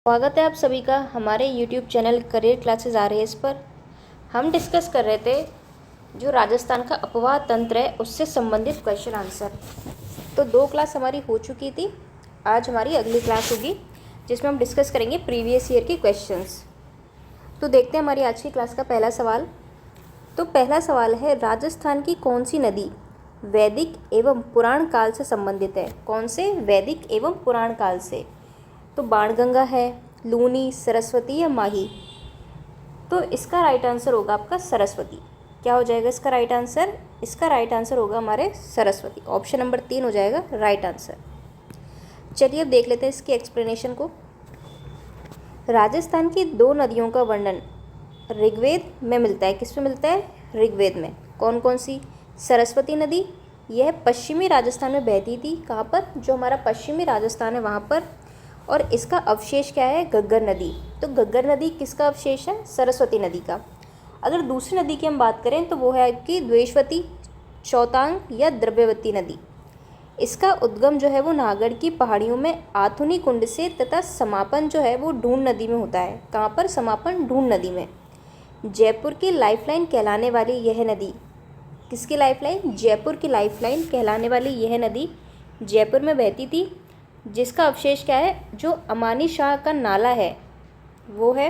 स्वागत है आप सभी का हमारे YouTube चैनल करियर क्लासेस आ रही है। इस पर हम डिस्कस कर रहे थे जो राजस्थान का अपवाह तंत्र है उससे संबंधित क्वेश्चन आंसर। तो 2 क्लास हमारी हो चुकी थी, आज हमारी अगली क्लास होगी जिसमें हम डिस्कस करेंगे प्रीवियस ईयर के क्वेश्चंस। तो देखते हैं हमारी आज की क्लास का पहला सवाल। तो पहला सवाल है, राजस्थान की कौन सी नदी वैदिक एवं पुराण काल से संबंधित है? कौन से? वैदिक एवं पुराण काल से। तो बाणगंगा है, लूनी, सरस्वती या माही? तो इसका राइट आंसर होगा आपका सरस्वती। क्या हो जाएगा इसका राइट आंसर? इसका राइट आंसर होगा हमारे सरस्वती। ऑप्शन नंबर 3 हो जाएगा राइट आंसर। चलिए अब देख लेते हैं इसकी एक्सप्लेनेशन को। राजस्थान की 2 नदियों का वर्णन ऋग्वेद में मिलता है। किस में मिलता है? ऋग्वेद में। कौन कौन सी? सरस्वती नदी, यह पश्चिमी राजस्थान में बहती थी। कहाँ पर? जो हमारा पश्चिमी राजस्थान है वहाँ पर। और इसका अवशेष क्या है? घग्गर नदी। तो घग्गर नदी किसका अवशेष है? सरस्वती नदी का। अगर दूसरी नदी की हम बात करें तो वो है आपकी द्वेषवती, चौतांग या द्रव्यवती नदी। इसका उद्गम जो है वो नागढ़ की पहाड़ियों में आथुनी कुंड से तथा समापन जो है वो ढूंढ नदी में होता है। कहाँ पर? समापन ढूंढ नदी में। जयपुर की लाइफलाइन कहलाने वाली यह नदी, किसकी लाइफलाइन? जयपुर की लाइफलाइन कहलाने वाली यह नदी जयपुर में बहती थी, जिसका अवशेष क्या है? जो अमानी शाह का नाला है वो है।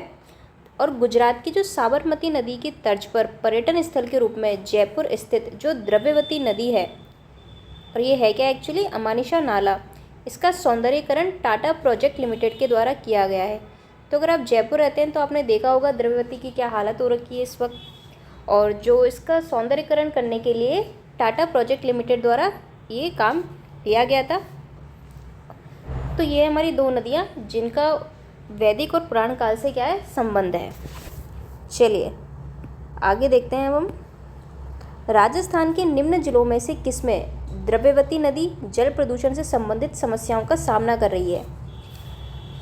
और गुजरात की जो साबरमती नदी की तर्ज पर पर्यटन स्थल के रूप में जयपुर स्थित जो द्रव्यवती नदी है, और ये है क्या एक्चुअली? अमानी शाह नाला। इसका सौंदर्यीकरण टाटा प्रोजेक्ट लिमिटेड के द्वारा किया गया है। तो अगर आप जयपुर रहते हैं तो आपने देखा होगा द्रव्यवती की क्या हालत हो रखी है इस वक्त, और जो इसका सौंदर्यीकरण करने के लिए टाटा प्रोजेक्ट लिमिटेड द्वारा ये काम किया गया था। तो ये हमारी 2 नदियाँ जिनका वैदिक और पुराण काल से क्या है? संबंध है। चलिए आगे देखते हैं अब हम। राजस्थान के निम्न जिलों में से किसमें द्रव्यवती नदी जल प्रदूषण से संबंधित समस्याओं का सामना कर रही है?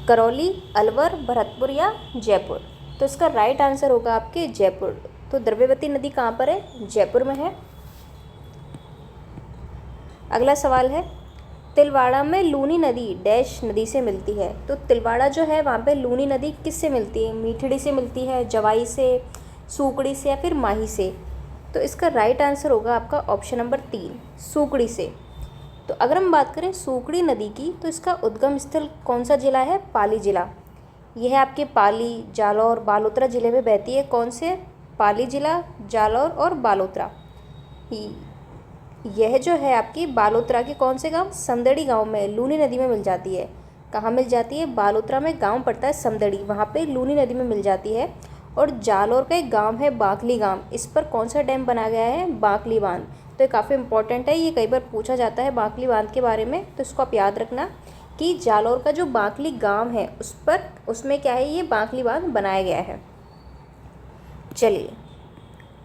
करौली, अलवर, भरतपुर या जयपुर? तो इसका राइट आंसर होगा आपके जयपुर। तो द्रव्यवती नदी कहाँ पर है? जयपुर में है। अगला सवाल है, तिलवाड़ा में लूनी नदी डैश नदी से मिलती है। तो तिलवाड़ा जो है वहाँ पे लूनी नदी किससे मिलती है? मीठड़ी से मिलती है, जवाई से, सूकड़ी से या फिर माही से? तो इसका राइट आंसर होगा आपका ऑप्शन नंबर 3, सूकड़ी से। तो अगर हम बात करें सूकड़ी नदी की तो इसका उद्गम स्थल कौन सा जिला है? पाली जिला। यह है आपके पाली, जालौर, बालोतरा जिले में बहती है। कौन से? पाली जिला, जालौर और बालोतरा। यह जो है आपकी बालोतरा के कौन से गांव? समदड़ी गांव में लूनी नदी में मिल जाती है। कहाँ मिल जाती है? बालोतरा में गांव पड़ता है समदड़ी, वहाँ पे लूनी नदी में मिल जाती है। और जालौर का एक गांव है बाकली गांव, इस पर कौन सा डैम बना गया है? बाकली बांध। तो ये काफ़ी इंपॉर्टेंट है, ये कई बार पूछा जाता है बाकली बांध के बारे में, तो इसको आप याद रखना कि जालौर का जो बाकली गाँव है उस पर, उसमें क्या है? ये बाकली बांध बनाया गया है। चलिए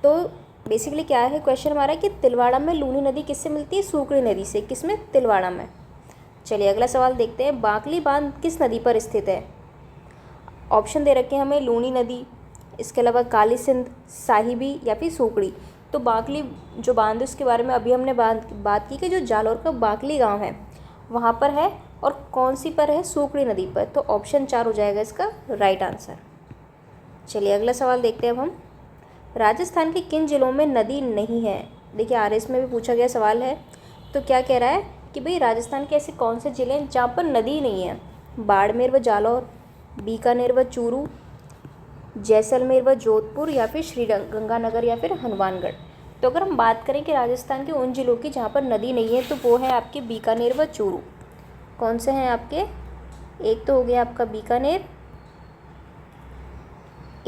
तो बेसिकली क्या है क्वेश्चन हमारा कि तिलवाड़ा में लूनी नदी किससे मिलती है? सूकड़ी नदी से। किसमें? तिलवाड़ा में। चलिए अगला सवाल देखते हैं, बाकली बांध किस नदी पर स्थित है? ऑप्शन दे रखे हैं हमें, लूनी नदी, इसके अलावा काली सिंध, साहिबी या फिर सूकड़ी। तो बाकली जो बांध है उसके बारे में अभी हमने बात की कि जो जालौर का बाकली गाँव है वहाँ पर है, और कौन सी पर है? सूकड़ी नदी पर। तो ऑप्शन 4 हो जाएगा इसका राइट आंसर। चलिए अगला सवाल देखते हैं अब हम, राजस्थान के किन जिलों में नदी नहीं है? देखिए आरएस में भी पूछा गया सवाल है। तो क्या कह रहा है कि भाई राजस्थान के ऐसे कौन से ज़िले हैं जहाँ पर नदी नहीं है? बाड़मेर व जालौर, बीकानेर व चूरू, जैसलमेर व जोधपुर या फिर श्रीगंगानगर या फिर हनुमानगढ़? तो अगर हम बात करें कि राजस्थान के उन जिलों की जहाँ पर नदी नहीं है तो वो है आपके बीकानेर व चूरू। कौन से हैं आपके? एक तो हो गया आपका बीकानेर,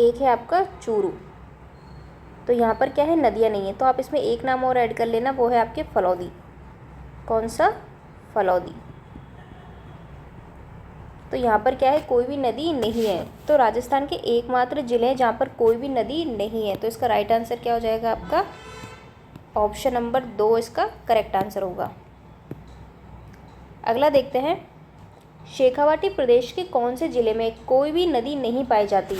एक है आपका चूरू। तो यहाँ पर क्या है? नदियाँ नहीं है। तो आप इसमें एक नाम और ऐड कर लेना, वो है आपके फलौदी। कौन सा? फलौदी। तो यहाँ पर क्या है? कोई भी नदी नहीं है। तो राजस्थान के एकमात्र जिले हैं जहाँ पर कोई भी नदी नहीं है। तो इसका राइट आंसर क्या हो जाएगा आपका? ऑप्शन नंबर 2 इसका करेक्ट आंसर होगा। अगला देखते हैं, शेखावाटी प्रदेश के कौन से ज़िले में कोई भी नदी नहीं पाई जाती?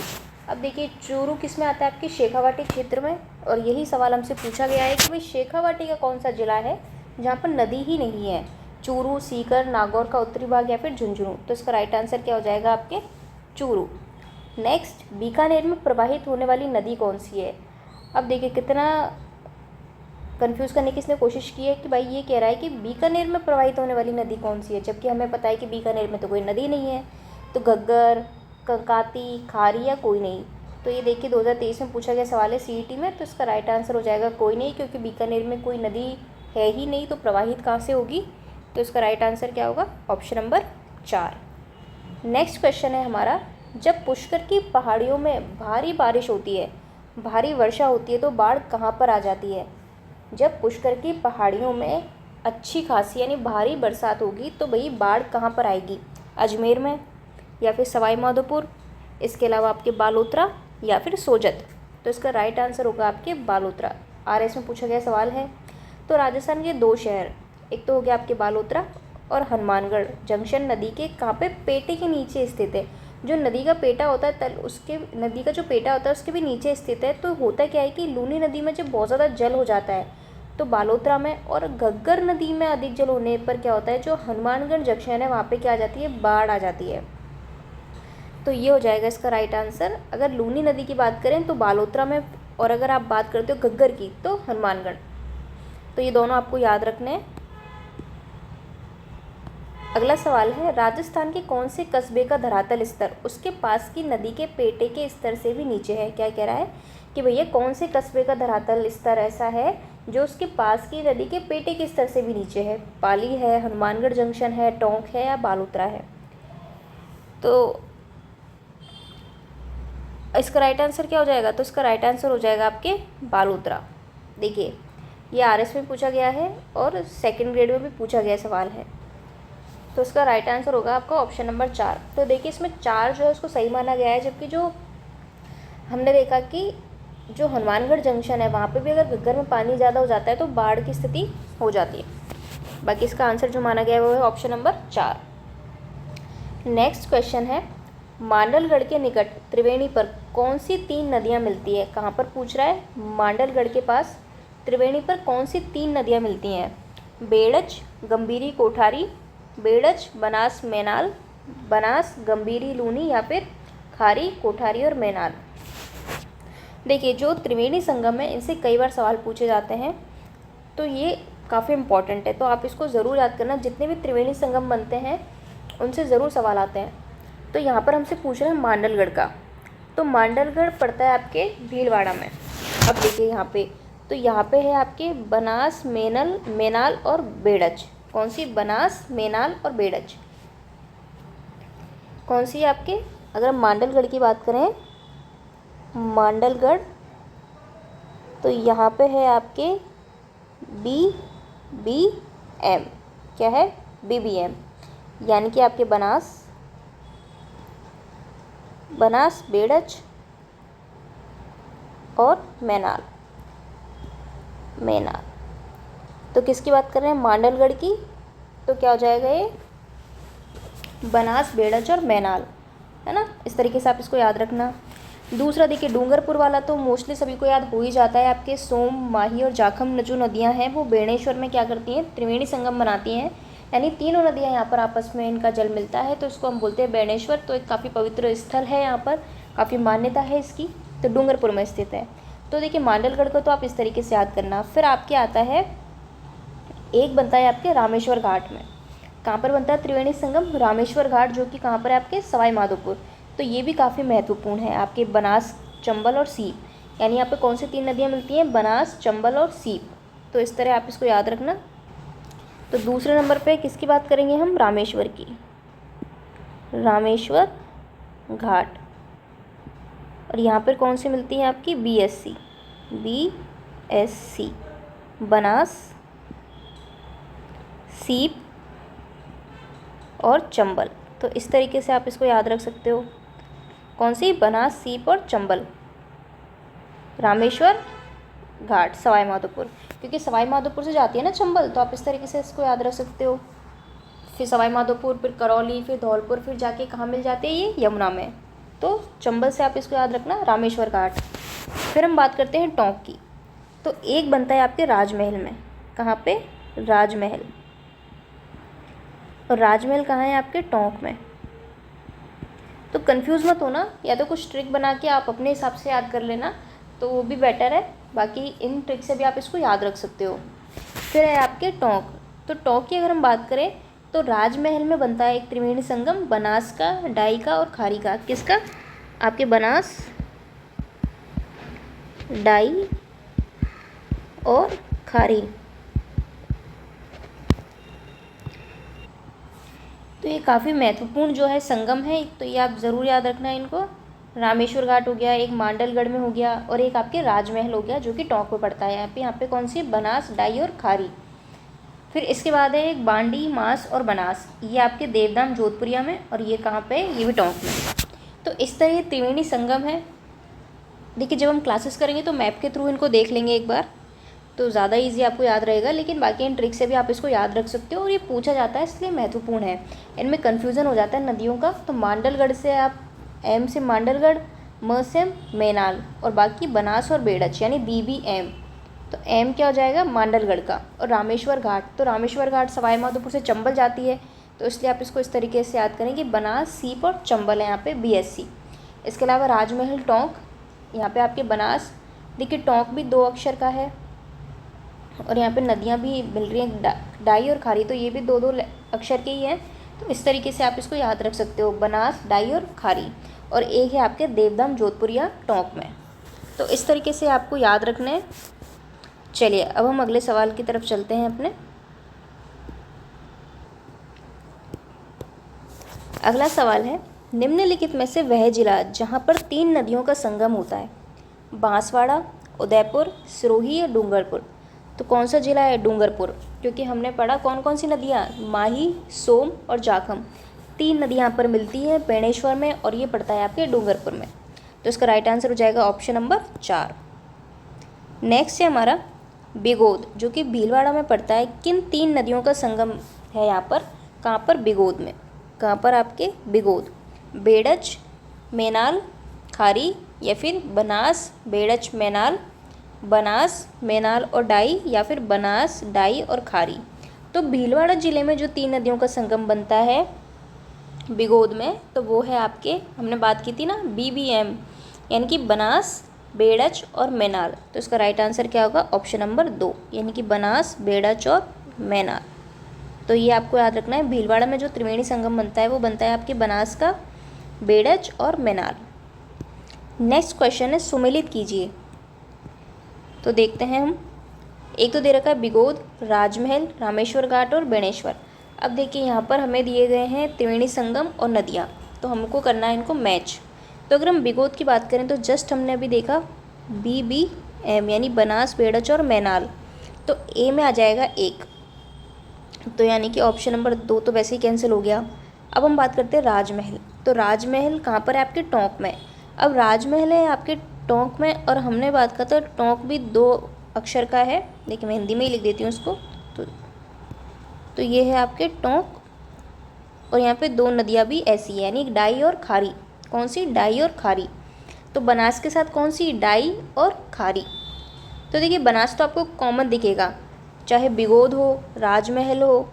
अब देखिए चूरू किस में आता है? आपके शेखावाटी क्षेत्र में। और यही सवाल हमसे पूछा गया है कि भाई शेखावाटी का कौन सा ज़िला है जहाँ पर नदी ही नहीं है? चूरू, सीकर, नागौर का उत्तरी भाग या फिर झुंझुनू? तो इसका राइट आंसर क्या हो जाएगा आपके? चूरू। नेक्स्ट, बीकानेर में प्रवाहित होने वाली नदी कौन सी है। अब देखिए कितना कंफ्यूज करने की इसने कोशिश की है कि भाई ये कह रहा है कि बीकानेर में प्रवाहित होने वाली नदी कौन सी है, जबकि हमें पता है कि बीकानेर में तो कोई नदी नहीं है। तो घग्गर, कंकाती, खारी या कोई नहीं। तो ये देखिए 2023 में पूछा गया सवाल है सीईटी में, तो इसका राइट आंसर हो जाएगा कोई नहीं, क्योंकि बीकानेर में कोई नदी है ही नहीं, तो प्रवाहित कहाँ से होगी। तो इसका राइट आंसर क्या होगा, ऑप्शन नंबर 4। नेक्स्ट क्वेश्चन है हमारा, जब पुष्कर की पहाड़ियों में भारी बारिश होती है, भारी वर्षा होती है, तो बाढ़ कहाँ पर आ जाती है। जब पुष्कर की पहाड़ियों में अच्छी खासी यानी भारी बरसात होगी तो भाई बाढ़ कहाँ पर आएगी, अजमेर में या फिर सवाई माधोपुर, इसके अलावा आपके बालोतरा या फिर सोजत। तो इसका राइट आंसर होगा आपके बालोतरा। आरएस में पूछा गया सवाल है। तो राजस्थान के 2 शहर, एक तो हो गया आपके बालोतरा और हनुमानगढ़ जंक्शन नदी के कहाँ पे, पेटे के नीचे स्थित है। जो नदी का पेटा होता है तल उसके, नदी का जो पेटा होता है उसके भी नीचे स्थित है। तो होता क्या है कि लूनी नदी में जब बहुत ज़्यादा जल हो जाता है तो बालोतरा में, और घग्गर नदी में अधिक जल होने पर क्या होता है, जो हनुमानगढ़ जंक्शन है वहाँ पे क्या आ जाती है, बाढ़ आ जाती है। तो ये हो जाएगा इसका राइट आंसर। अगर लूनी नदी की बात करें तो बालोतरा में, और अगर आप बात करते हो घग्गर की तो हनुमानगढ़। तो ये दोनों आपको याद रखने हैं। अगला सवाल है, राजस्थान के कौन से कस्बे का धरातल स्तर उसके पास की नदी के पेटे के स्तर से भी नीचे है। क्या कह रहा है कि भैया कौन से कस्बे का धरातल स्तर ऐसा है जो उसके पास की नदी के पेटे के स्तर से भी नीचे है। पाली है, हनुमानगढ़ जंक्शन है, टोंक है या बालोतरा है। तो इसका राइट आंसर क्या हो जाएगा, तो इसका राइट आंसर हो जाएगा आपके बालोतरा। देखिए ये आरएस में पूछा गया है और सेकंड ग्रेड में भी पूछा गया सवाल है। तो इसका राइट आंसर होगा आपका ऑप्शन नंबर 4। तो देखिए इसमें 4 जो है उसको सही माना गया है, जबकि जो हमने देखा कि जो हनुमानगढ़ जंक्शन है वहाँ पे भी अगर घग्गर में पानी ज़्यादा हो जाता है तो बाढ़ की स्थिति हो जाती है। बाकी इसका आंसर जो माना गया है वो है ऑप्शन नंबर 4। नेक्स्ट क्वेश्चन है, मांडलगढ़ के निकट त्रिवेणी पर कौन सी 3 नदियाँ मिलती है। कहाँ पर पूछ रहा है, मांडलगढ़ के पास त्रिवेणी पर कौन सी 3 नदियाँ मिलती हैं। बेड़च, गंभीरी, कोठारी, बेड़च, बनास, मैनाल, बनास, गंभीरी, लूनी या फिर खारी, कोठारी और मैनाल। देखिए जो त्रिवेणी संगम है इनसे कई बार सवाल पूछे जाते हैं, तो ये काफ़ी इम्पॉर्टेंट है, तो आप इसको ज़रूर याद करना। जितने भी त्रिवेणी संगम बनते हैं उनसे ज़रूर सवाल आते हैं। तो यहाँ पर हमसे पूछ रहे हैं मांडलगढ़ का, तो मांडलगढ़ पड़ता है आपके भीलवाड़ा में। अब देखिए यहाँ पे, तो यहाँ पे है आपके बनास, मैनाल और बेड़च। कौन सी, बनास, मैनाल और बेड़च कौन सी है आपके। अगर हम मांडलगढ़ की बात करें, मांडलगढ़, तो यहाँ पे है आपके BBM। क्या है, BBM, यानी कि आपके बनास, बेड़च और मैनाल। तो किसकी बात कर रहे हैं, मांडलगढ़ की। तो क्या हो जाएगा ये, बनास, बेड़च और मैनाल, है ना। इस तरीके से आप इसको याद रखना। दूसरा देखिए डूंगरपुर वाला तो मोस्टली सभी को याद हो ही जाता है। आपके सोम, माही और जाखम जो नदियां हैं वो बेणेश्वर में क्या करती हैं, त्रिवेणी संगम बनाती हैं, यानी तीनों नदियां यहाँ पर आपस में इनका जल मिलता है, तो इसको हम बोलते हैं बेणेश्वर। तो एक काफ़ी पवित्र स्थल है, यहाँ पर काफ़ी मान्यता है इसकी, तो डूंगरपुर में स्थित है। तो देखिए मांडलगढ़ को तो आप इस तरीके से याद करना। फिर आपके आता है, एक बनता है आपके रामेश्वर घाट में। कहाँ पर बनता है त्रिवेणी संगम, रामेश्वर घाट, जो कि कहाँ पर है आपके सवाई माधोपुर। तो ये भी काफ़ी महत्वपूर्ण है आपके बनास, चंबल और सीप, यानी यहाँ पे कौन सी 3 नदियाँ मिलती हैं, बनास, चंबल और सीप। तो इस तरह आप इसको याद रखना। तो दूसरे नंबर पे किसकी बात करेंगे हम, रामेश्वर की, रामेश्वर घाट। और यहाँ पर कौन सी मिलती है आपकी, BSC, बनास, सीप और चंबल। तो इस तरीके से आप इसको याद रख सकते हो। कौन सी, बनास, सीप और चंबल, रामेश्वर घाट, सवाई माधोपुर, क्योंकि सवाई माधोपुर से जाती है ना चंबल, तो आप इस तरीके से इसको याद रख सकते हो। फिर सवाई माधोपुर, फिर करौली, फिर धौलपुर, फिर जाके कहाँ मिल जाते हैं ये, यमुना में। तो चंबल से आप इसको याद रखना, रामेश्वर घाट। फिर हम बात करते हैं टोंक की। तो एक बनता है आपके राजमहल में। कहाँ पे, राजमहल। और राजमहल कहाँ है आपके, टोंक में। तो कंफ्यूज मत होना, या तो कुछ ट्रिक बना के आप अपने हिसाब से याद कर लेना तो वो भी बेटर है। बाकी इन ट्रिक से भी आप इसको याद रख सकते हो। फिर है आपके टोंक। तो टोंक की अगर हम बात करें तो राजमहल में बनता है एक त्रिवेणी संगम, बनास का, डाई का और खारी का। किसका? आपके बनास, डाई और खारी। तो ये काफ़ी महत्वपूर्ण जो है संगम है, तो ये आप ज़रूर याद रखना इनको। रामेश्वर घाट हो गया, एक मांडलगढ़ में हो गया, और एक आपके राजमहल हो गया जो कि टोंक में पड़ता है। यहाँ पे कौन सी? बनास, डाई और खारी। फिर इसके बाद है एक बांडी, मास और बनास, ये आपके देवदाम जोधपुरिया में, और ये कहाँ पे? ये भी टोंक में। तो इस तरह ये त्रिवेणी संगम है। देखिए जब हम क्लासेस करेंगे तो मैप के थ्रू इनको देख लेंगे एक बार, तो ज़्यादा इजी आपको याद रहेगा। लेकिन बाकी इन ट्रिक से भी आप इसको याद रख सकते हो, और ये पूछा जाता है इसलिए महत्वपूर्ण है। इनमें कन्फ्यूज़न हो जाता है नदियों का। तो मांडलगढ़ से आप एम से मांडलगढ़, म से मैनाल, और बाकी बनास और बेड़च यानी BBM। तो एम क्या हो जाएगा? मांडलगढ़ का। और रामेश्वर घाट, तो रामेश्वर घाट सवाई माधोपुर से चंबल जाती है, तो इसलिए आप इसको इस तरीके से याद करें कि बनास, सीप और चंबल है यहाँ पे BSC। इसके अलावा राजमहल टोंक, यहाँ पे आपके बनास। देखिए टोंक भी 2 अक्षर का है, और यहाँ पे नदियाँ भी मिल रही हैं, डाई और खारी, तो ये भी 2-2 अक्षर के ही हैं। तो इस तरीके से आप इसको याद रख सकते हो, बनास, डाई और खारी। और एक है आपके देवदाम जोधपुरिया टोंक में। तो इस तरीके से आपको याद रखना है। चलिए अब हम अगले सवाल की तरफ चलते हैं अपने। अगला सवाल है, निम्नलिखित में से वह जिला जहाँ पर 3 नदियों का संगम होता है? बांसवाड़ा, उदयपुर, सिरोही या डूंगरपुर। तो कौन सा जिला है? डूंगरपुर, क्योंकि हमने पढ़ा कौन कौन सी नदियाँ? माही, सोम और जाखम, 3 नदियाँ यहाँ पर मिलती हैं बेणेश्वर में, और ये पड़ता है आपके डूंगरपुर में। तो इसका राइट आंसर हो जाएगा ऑप्शन नंबर 4। नेक्स्ट है हमारा बिगोद, जो कि भीलवाड़ा में पड़ता है। किन 3 नदियों का संगम है यहाँ पर? कहाँ पर? बिगोद में। कहाँ पर? आपके बिगोद। बेड़च, मैनाल, खारी, या फिर बनास, बेड़च, मैनाल, बनास, मैनाल और डाई, या फिर बनास, डाई और खारी। तो भीलवाड़ा ज़िले में जो 3 नदियों का संगम बनता है बिगोद में, तो वो है आपके, हमने बात की थी ना, BBM, यानी कि बनास, बेड़च और मैनाल। तो इसका राइट आंसर क्या होगा? ऑप्शन नंबर 2, यानी कि बनास, बेड़च और मैनाल। तो ये आपको याद रखना है। भीलवाड़ा में जो त्रिवेणी संगम बनता है वो बनता है आपके बनास का, बेड़च और मैनाल। नेक्स्ट क्वेश्चन है, सुमेलित कीजिए। तो देखते हैं हम। एक तो दे रखा है बिगोद, राजमहल, रामेश्वर घाट और बेणेश्वर। अब देखिए यहाँ पर हमें दिए गए हैं त्रिवेणी संगम और नदियाँ, तो हमको करना है इनको मैच। तो अगर हम बिगोद की बात करें तो जस्ट हमने अभी देखा BBM यानी बनास, बेड़च और मैनाल, तो ए में आ जाएगा 1, तो यानी कि ऑप्शन नंबर 2 तो वैसे ही कैंसिल हो गया। अब हम बात करते हैं राजमहल। तो राजमहल कहाँ पर है? आपके टोंक में। अब राजमहल है आपके टोंक में, और हमने बात करते हैं टोंक भी 2 अक्षर का है। देखिए मैं हिंदी में ही लिख देती हूँ इसको। तो ये है आपके टोंक, और यहाँ पे 2 नदियाँ भी ऐसी है, यानी डाई और खारी। कौन सी? डाई और खारी। तो बनास के साथ कौन सी? डाई और खारी। तो देखिए बनास तो आपको कॉमन दिखेगा, चाहे बिगोद हो, राजमहल हो,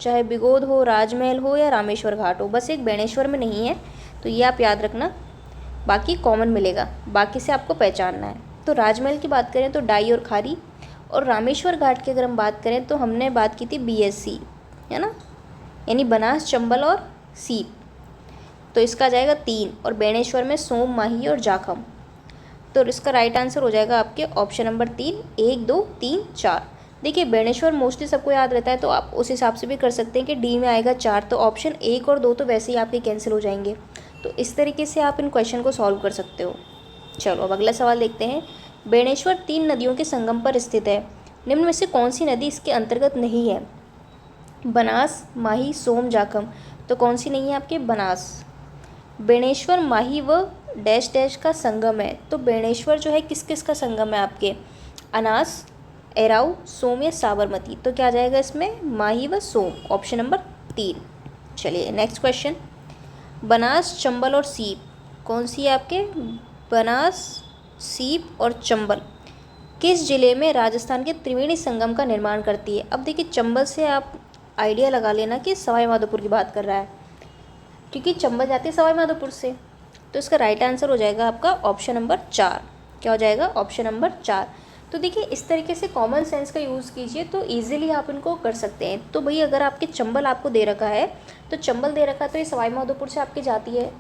चाहे बिगोद हो, राजमहल हो या रामेश्वर घाट हो, बस एक बेणेश्वर में नहीं है। तो ये आप याद रखना, बाकी कॉमन मिलेगा, बाकी से आपको पहचानना है। तो राजमहल की बात करें तो डाई और खारी, और रामेश्वर घाट की अगर हम बात करें तो हमने बात की थी BSC, है ना, यानी बनास, चंबल और सीप। तो इसका आ जाएगा 3, और बेणेश्वर में सोम, माही और जाखम। तो इसका राइट आंसर हो जाएगा आपके ऑप्शन नंबर 3, 1, 2, 3, 4। देखिए बेणेश्वर मोस्टली सबको याद रहता है, तो आप उस हिसाब से भी कर सकते हैं कि डी में आएगा 4, तो ऑप्शन 1 और 2 तो वैसे ही आपके कैंसिल हो जाएंगे। तो इस तरीके से आप इन क्वेश्चन को सॉल्व कर सकते हो। चलो अब अगला सवाल देखते हैं। बेणेश्वर 3 नदियों के संगम पर स्थित है, निम्न में से कौन सी नदी इसके अंतर्गत नहीं है? बनास, माही, सोम, जाखम। तो कौन सी नहीं है? आपके बनास। बेणेश्वर माही व डैश डैश का संगम है, तो बेणेश्वर जो है किस किस का संगम है? आपके अनास, एराऊ, सोम या साबरमती। तो क्या आ जाएगा इसमें? माही व सोम, ऑप्शन नंबर 3। चलिए नेक्स्ट क्वेश्चन। बनास, चंबल और सीप कौन सी है आपके? बनास, सीप और चंबल किस जिले में राजस्थान के त्रिवेणी संगम का निर्माण करती है? अब देखिए चंबल से आप आइडिया लगा लेना कि सवाई माधोपुर की बात कर रहा है। क्योंकि चंबल जाती है सवाई माधोपुर से। तो इसका राइट आंसर हो जाएगा आपका ऑप्शन नंबर 4। क्या हो जाएगा? Option number 4। तो देखिए इस तरीके से कॉमन सेंस का यूज़ कीजिए तो इजीली आप इनको कर सकते हैं। तो भाई अगर आपके चंबल आपको दे रखा है, तो चंबल दे रखा है तो ये सवाई माधोपुर से आपकी जाती है,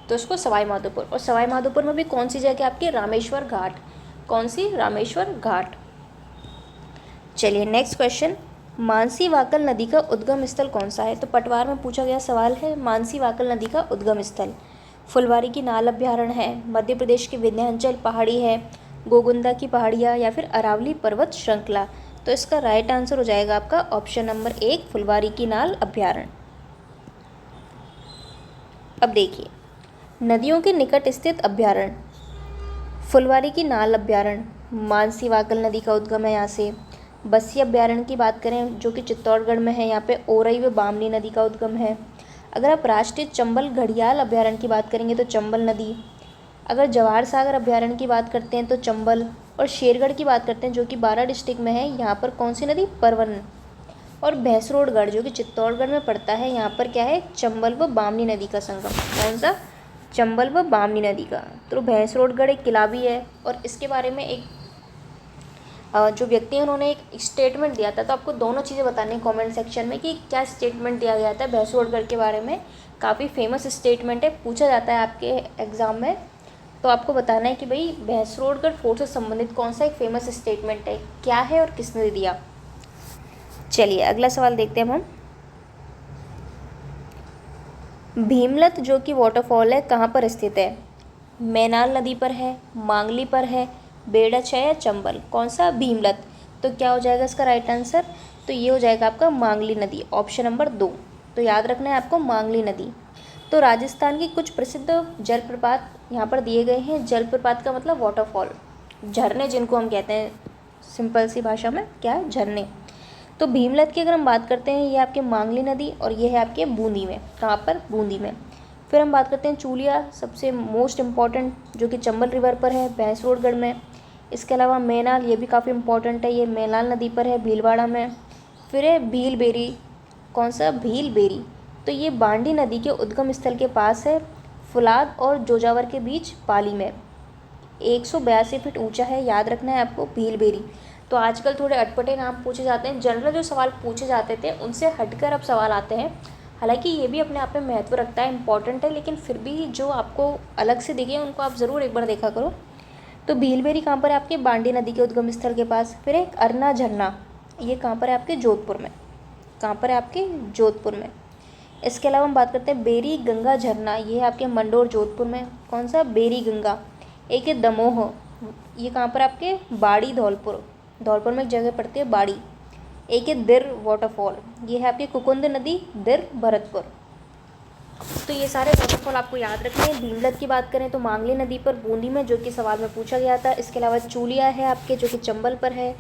तो इसको सवाई माधोपुर। और सवाई माधोपुर में भी कौन सी जगह आपकी? रामेश्वर घाट। कौन सी? रामेश्वर घाट। चलिए नेक्स्ट क्वेश्चन, मानसी वाकल नदी का उद्गम स्थल कौन सा है? तो पटवार में पूछा गया सवाल है, मानसी वाकल नदी का उद्गम स्थल फुलवारी की नाल अभ्यारण्य है, मध्य प्रदेश की विंध्याचल पहाड़ी है, गोगुंदा की पहाड़ियाँ, या फिर अरावली पर्वत श्रृंखला। तो इसका राइट आंसर हो जाएगा आपका ऑप्शन नंबर 1 फुलवारी की नाल अभ्यारण्य। अब देखिए नदियों के निकट स्थित अभ्यारण्य, फुलवारी की नाल अभ्यारण्य, मानसी वाकल नदी का उद्गम है यहाँ से। बस्सी अभ्यारण्य की बात करें जो कि चित्तौड़गढ़ में है, यहाँ पे ओरई व बामनी नदी का उद्गम है। अगर आप राष्ट्रीय चंबल घड़ियाल अभ्यारण्य की बात करेंगे तो चंबल नदी। अगर जवाहर सागर अभ्यारण्य की बात करते हैं तो चंबल। और शेरगढ़ की बात करते हैं जो कि बारां डिस्ट्रिक्ट में है, यहाँ पर कौन सी नदी? परवन। और भैंसरोडगढ़ जो कि चित्तौड़गढ़ में पड़ता है, यहाँ पर क्या है? चंबल व बामनी नदी का संगम। कौन सा? चंबल व बामनी नदी का। तो भैंसरोडगढ़ एक किला भी है और इसके बारे में एक जो व्यक्ति हैं उन्होंने एक स्टेटमेंट दिया था। तो आपको दोनों चीज़ें बतानी है कमेंट सेक्शन में कि क्या स्टेटमेंट दिया गया था भैंसरोडगढ़ के बारे में। काफ़ी फेमस स्टेटमेंट है, पूछा जाता है आपके एग्ज़ाम में। तो आपको बताना है कि भाई भैंसरोडगढ़ फोर्ट से संबंधित कौन सा एक फेमस स्टेटमेंट है, क्या है और किसने दिया। चलिए अगला सवाल देखते हैं हम। भीमलत जो कि वाटरफॉल है कहाँ पर स्थित है? मैनाल नदी पर है, मांगली पर है, बेड़च है या चंबल? कौन सा? भीमलत। तो क्या हो जाएगा इसका राइट आंसर? तो ये हो जाएगा आपका मांगली नदी, ऑप्शन नंबर 2। तो याद रखना है आपको मांगली नदी। तो राजस्थान की कुछ प्रसिद्ध जलप्रपात यहाँ पर दिए गए हैं। जलप्रपात का मतलब वाटरफॉल, झरने जिनको हम कहते हैं सिंपल सी भाषा में, क्या है? झरने। तो भीमलत की अगर हम बात करते हैं, ये आपके मांगली नदी और ये है आपके बूंदी में। कहाँ पर? बूंदी में। फिर हम बात करते हैं चूलिया, सबसे मोस्ट इम्पॉर्टेंट, जो कि चंबल रिवर पर है, भैंसरोडगढ़ में। इसके अलावा मैनाल, ये भी काफ़ी इंपॉर्टेंट है, ये मैनाल नदी पर है, भीलवाड़ा में। फिर है भीलबेरी। कौन सा? भीलबेरी। तो ये बांडी नदी के उद्गम स्थल के पास है, फुलाद और जोजावर के बीच, पाली में। 182 फीट ऊंचा है, याद रखना है आपको भीलबेरी। तो आजकल थोड़े अटपटे नाम पूछे जाते हैं, जनरल जो सवाल पूछे जाते थे उनसे हटकर अब सवाल आते हैं। हालांकि ये भी अपने आप में महत्व रखता है, इंपॉर्टेंट है, लेकिन फिर भी जो आपको अलग से दिखे उनको आप ज़रूर एक बार देखा करो। तो भीलबेरी कहाँ पर है? आपके बांडी नदी के उद्गम स्थल के पास। फिर एक अरना झरना, ये कहाँ पर है? आपके जोधपुर में। कहाँ पर है? आपके जोधपुर में। इसके अलावा हम बात करते हैं बेरी गंगा झरना, ये है आपके मंडोर जोधपुर में। कौन सा? बेरी गंगा। एक है दमोह, ये कहाँ पर? आपके बाड़ी धौलपुर, धौलपुर में एक जगह पड़ती है बाड़ी। एक है दिर वाटरफॉल, ये है आपकी कुकुंद नदी, दिर, भरतपुर। तो ये सारे वाटरफॉल आपको याद रखने हैं। भीमलत की बात करें तो मांगली नदी पर, बूंदी में, जो कि सवाल में पूछा गया था। इसके अलावा चूलिया है आपके जो कि चंबल पर है,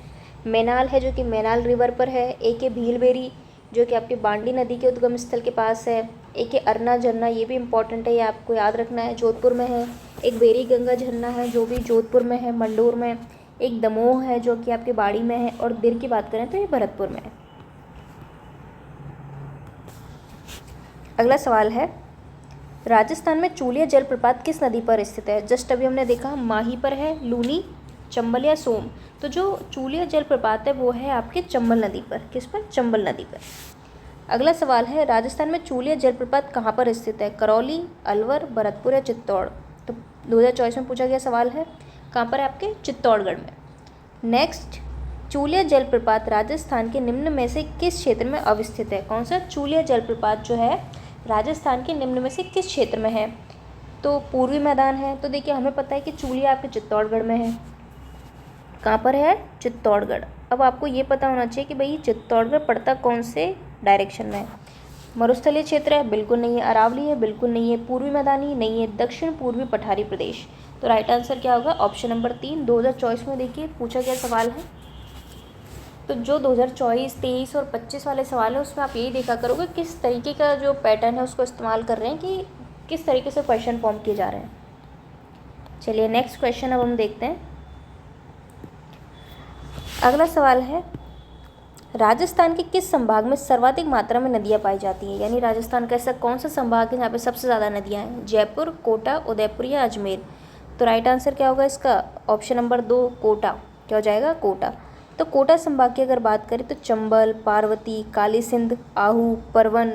मैनाल है जो कि मैनाल रिवर पर है, एक है भीलबेरी जो कि आपके बांडी नदी के उद्गम स्थल के पास है, एक है अरना झरना, ये भी इंपॉर्टेंट है, ये आपको याद रखना है, जोधपुर में है। एक बेरी गंगा झरना है जो भी जोधपुर में है, मंडोर में। एक दमोह है जो कि आपके बाड़ी में है, और दिर की बात करें तो ये भरतपुर में है। अगला सवाल है, राजस्थान में चूलिया जलप्रपात किस नदी पर स्थित है? जस्ट अभी हमने देखा माही पर है, लूनी, चंबल या सोम। तो जो चूलिया जलप्रपात है वो है आपके चंबल नदी पर। किस पर? चंबल नदी पर। अगला सवाल है, राजस्थान में चूलिया जलप्रपात कहाँ पर स्थित है? करौली, अलवर, भरतपुर या चित्तौड़? तो 2024 में पूछा गया सवाल है, कहाँ पर है? आपके चित्तौड़गढ़ में। नेक्स्ट, चूलिया जलप्रपात राजस्थान के निम्न में से किस क्षेत्र में अवस्थित है? कौन सा? चूलिया जलप्रपात जो है राजस्थान के निम्न में से किस क्षेत्र में है? तो पूर्वी मैदान है। तो देखिए हमें पता है कि चूलिया आपके चित्तौड़गढ़ में है। कहाँ पर है? चित्तौड़गढ़। अब आपको ये पता होना चाहिए कि भाई चित्तौड़गढ़ पड़ता कौन से डायरेक्शन में है। मरुस्थलीय क्षेत्र है? बिल्कुल नहीं है। अरावली है? बिल्कुल नहीं है। पूर्वी मैदानी? नहीं है। दक्षिण पूर्वी पठारी प्रदेश। तो राइट आंसर क्या होगा? Option number 3। 2024 में देखिए पूछा गया सवाल है। तो जो 2024, 23 और 25 वाले सवाल है उसमें आप यही देखा करोगे किस तरीके का जो पैटर्न है उसको इस्तेमाल कर रहे हैं कि किस तरीके से क्वेश्चन फॉर्म किए जा रहे हैं। चलिए नेक्स्ट क्वेश्चन अब हम देखते हैं। अगला सवाल है, राजस्थान के किस संभाग में सर्वाधिक मात्रा में नदियाँ पाई जाती हैं? यानी राजस्थान का ऐसा कौन सा संभाग है जहाँ पे सबसे ज़्यादा नदियाँ हैं? जयपुर, कोटा, उदयपुर या अजमेर? तो राइट आंसर क्या होगा इसका? ऑप्शन नंबर 2 कोटा। क्या हो जाएगा? कोटा। तो कोटा संभाग की अगर बात करें तो चंबल, पार्वती, काली सिंध, आहू, परवन,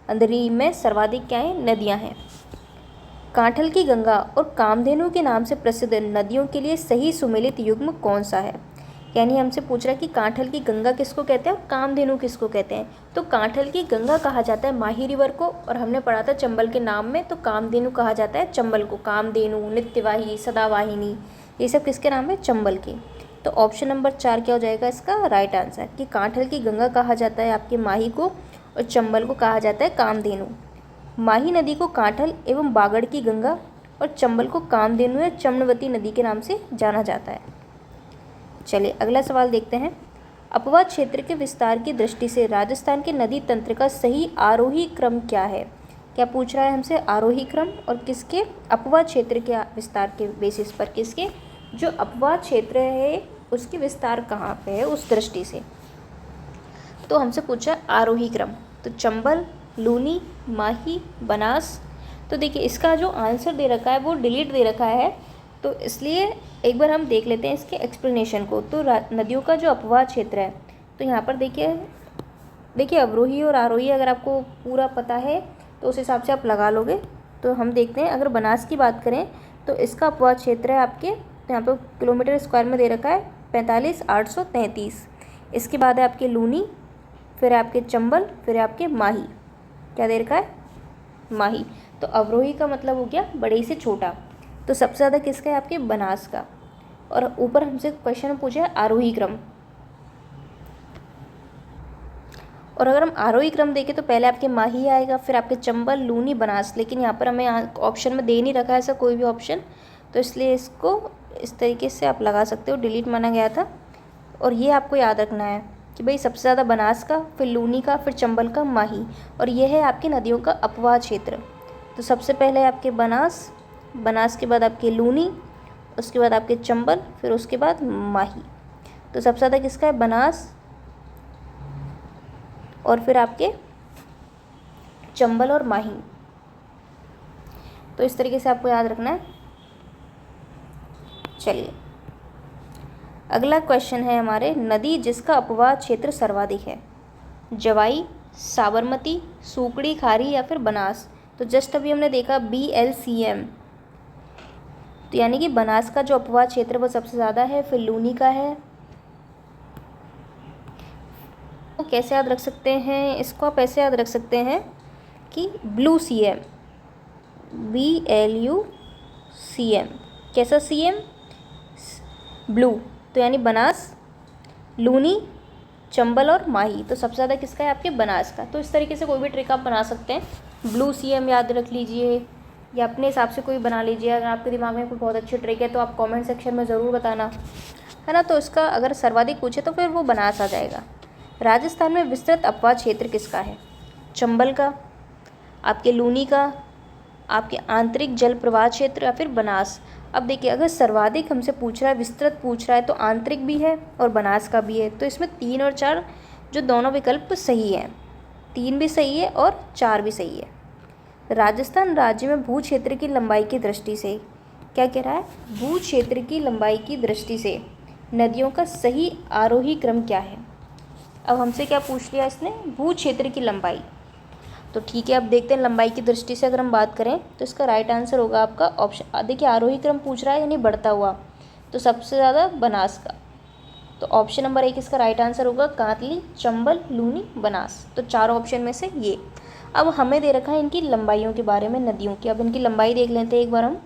अंधेरी में सर्वाधिक क्या है? नदियाँ हैं। कांठल की गंगा और कामधेनु के नाम से प्रसिद्ध नदियों के लिए सही सुमेलित युग्म कौन सा है? यानी हमसे पूछ रहा है कि कांठल की गंगा किसको कहते हैं और कामधेनु किसको कहते हैं? तो कांठल की गंगा कहा जाता है माही रिवर को, और हमने पढ़ा था चंबल के नाम में, तो कामधेनु कहा जाता है चंबल को। कामधेनु, नित्यवाही, सदावाहिनी, ये सब किसके नाम है? चंबल के। तो ऑप्शन नंबर 4 क्या हो जाएगा इसका? राइट आंसर, कि कांठल की गंगा कहा जाता है आपके माही को और चंबल को कहा जाता है कामधेनु। माही नदी को कांठल एवं बागड़ की गंगा और चंबल को कामधेनु या चम्नवती नदी के नाम से जाना जाता है। चलिए अगला सवाल देखते हैं। अपवाद क्षेत्र के विस्तार की दृष्टि से राजस्थान के नदी तंत्र का सही आरोही क्रम क्या है? क्या पूछ रहा है हमसे? आरोही क्रम, और किसके? अपवाद क्षेत्र के विस्तार के बेसिस पर। किसके? जो अपवाद क्षेत्र है उसके विस्तार कहाँ पे है उस दृष्टि से। तो हमसे पूछा आरोही क्रम, तो चंबल, लूनी, माही, बनास। तो देखिए इसका जो आंसर दे रखा है वो डिलीट दे रखा है, तो इसलिए एक बार हम देख लेते हैं इसके एक्सप्लेनेशन को। तो नदियों का जो अपवाद क्षेत्र है, तो यहाँ पर देखिए अवरोही और आरोही अगर आपको पूरा पता है तो उस हिसाब से आप लगा लोगे। तो हम देखते हैं, अगर बनास की बात करें तो इसका अपवाद क्षेत्र है आपके, तो यहाँ पर किलोमीटर स्क्वायर में दे रखा है 45,833। इसके बाद है आपके लूनी, फिर आपके चंबल, फिर आपके माही। क्या दे रखा है? माही। तो अवरोही का मतलब हो गया बड़े से छोटा, तो सबसे ज़्यादा किसका है? आपके बनास का। और ऊपर हमसे क्वेश्चन पूछा है आरोही क्रम, और अगर हम आरोही क्रम देखें तो पहले आपके माही आएगा, फिर आपके चंबल, लूनी, बनास। लेकिन यहाँ पर हमें ऑप्शन में दे नहीं रखा है ऐसा कोई भी ऑप्शन, तो इसलिए इसको इस तरीके से आप लगा सकते हो, डिलीट माना गया था। और ये आपको याद रखना है कि भाई सबसे ज़्यादा बनास का, फिर लूनी का, फिर चंबल का, माही, और ये है आपकी नदियों का अपवाद क्षेत्र। तो सबसे पहले आपके बनास, बनास के बाद आपके लूनी, उसके बाद आपके चंबल, फिर उसके बाद माही। तो सबसे ज़्यादा किसका है? बनास, और फिर आपके चंबल और माही। तो इस तरीके से आपको याद रखना है। चलिए अगला क्वेश्चन है हमारे, नदी जिसका अपवाद क्षेत्र सर्वाधिक है? जवाई, साबरमती, सूकड़ी, खारी या फिर बनास? तो जस्ट अभी हमने देखा BLCM, तो यानी कि बनास का जो अपवाद क्षेत्र वो सबसे ज़्यादा है, फिर लूनी का है। तो कैसे याद रख सकते हैं इसको? आप ऐसे याद रख सकते हैं कि ब्लू CM, BLUCM। कैसा CM? ब्लू। तो यानी बनास, लूनी, चंबल और माही। तो सबसे ज़्यादा किसका है? आपके बनास का। तो इस तरीके से कोई भी ट्रिक आप बना सकते हैं। ब्लू CM याद रख लीजिए, या अपने हिसाब से कोई बना लीजिए। अगर आपके दिमाग में कोई बहुत अच्छी ट्रिक है तो आप कमेंट सेक्शन में ज़रूर बताना, है ना। तो इसका अगर सर्वाधिक पूछे तो फिर वो बनास आ जाएगा। राजस्थान में विस्तृत अपवाद क्षेत्र किसका है? चंबल का, आपके लूनी का, आपके आंतरिक जल प्रवाह क्षेत्र, या फिर बनास। अब देखिए अगर सर्वाधिक हमसे पूछ रहा है, विस्तृत पूछ रहा है, तो आंतरिक भी है और बनास का भी है। तो इसमें 3 और 4 जो दोनों विकल्प सही हैं, 3 भी सही है और 4 भी सही है। राजस्थान राज्य में भू क्षेत्र की लंबाई की दृष्टि से क्या कह रहा है? भू क्षेत्र की लंबाई की दृष्टि से नदियों का सही आरोही क्रम क्या है? अब हमसे क्या पूछ लिया इसने? भू क्षेत्र की लंबाई। तो ठीक है, अब देखते हैं लंबाई की दृष्टि से अगर हम बात करें तो इसका राइट आंसर होगा आपका ऑप्शन, देखिए आरोही क्रम पूछ रहा है यानी बढ़ता हुआ, तो सबसे ज़्यादा बनास का। तो ऑप्शन नंबर 1 इसका राइट आंसर होगा कांतली, चंबल, लूनी, बनास। तो 4 ऑप्शन में से ये। अब हमें दे रखा है इनकी लंबाइयों के बारे में, नदियों की। अब इनकी लंबाई देख लेते हैं एक बार हम।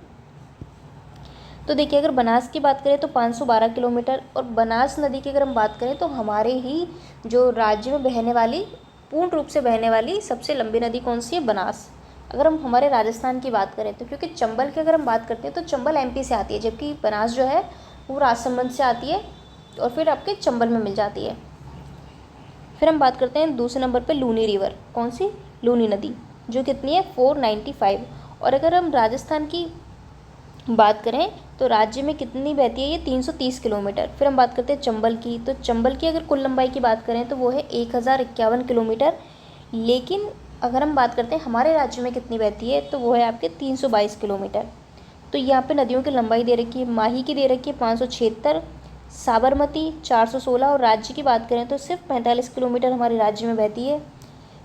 तो देखिए अगर बनास की बात करें तो 512 किलोमीटर, और बनास नदी की अगर हम बात करें तो हमारे ही जो राज्य में बहने वाली, पूर्ण रूप से बहने वाली सबसे लंबी नदी कौन सी है? बनास। अगर हम हमारे राजस्थान की बात करें तो, क्योंकि चंबल की अगर हम बात करते हैं तो चंबल MP से आती है, जबकि बनास जो है वो राजसमंद से आती है और फिर आपके चंबल में मिल जाती है। फिर हम बात करते हैं दूसरे नंबर पे लूनी रिवर। कौन सी? लूनी नदी, जो कितनी है? 495। और अगर हम राजस्थान की बात करें तो राज्य में कितनी बहती है, ये 330 किलोमीटर। फिर हम बात करते हैं चंबल की, तो चंबल की अगर कुल लंबाई की बात करें तो वो है 1051 किलोमीटर। लेकिन अगर हम बात करते हैं हमारे राज्य में कितनी बहती है, तो वो है आपके 322 किलोमीटर। तो यहाँ पे नदियों की लंबाई दे रखी है, माही की दे रखी है 576, साबरमती 416, और राज्य की बात करें तो सिर्फ 45 किलोमीटर हमारे राज्य में बहती है।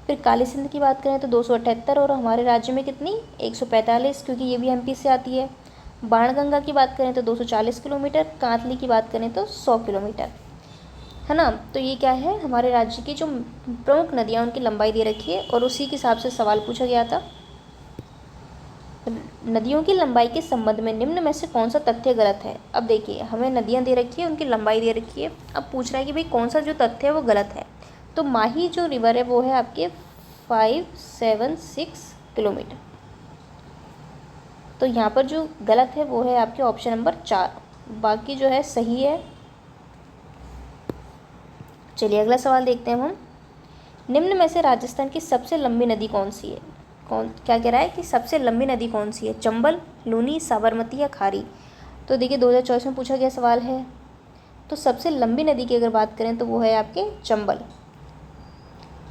फिर काली सिंध की बात करें तो 278, और हमारे राज्य में कितनी 145, क्योंकि ये भी एमपी से आती है। बाणगंगा की बात करें तो 240 किलोमीटर, कांतली की बात करें तो 100 किलोमीटर, है ना। तो ये क्या है, हमारे राज्य की जो प्रमुख नदियाँ उनकी लंबाई दे रखी है, और उसी के हिसाब से सवाल पूछा गया था। नदियों की लंबाई के संबंध में निम्न में से कौन सा तथ्य गलत है। अब देखिए, हमें नदियाँ दे रखी है, उनकी लंबाई दे रखी है। अब पूछ रहा है कि भाई कौन सा जो तथ्य है वो गलत है। तो माही जो रिवर है वो है आपके 576 किलोमीटर। तो यहाँ पर जो गलत है वो है आपके ऑप्शन नंबर 4, बाकी जो है सही है। चलिए अगला सवाल देखते हैं हम। निम्न में से राजस्थान की सबसे लंबी नदी कौन सी है। क्या कह रहा है कि सबसे लंबी नदी कौन सी है, चंबल, लूनी, साबरमती या खारी। तो देखिए 2024 में पूछा गया सवाल है। तो सबसे लंबी नदी की अगर बात करें तो वो है आपके चंबल।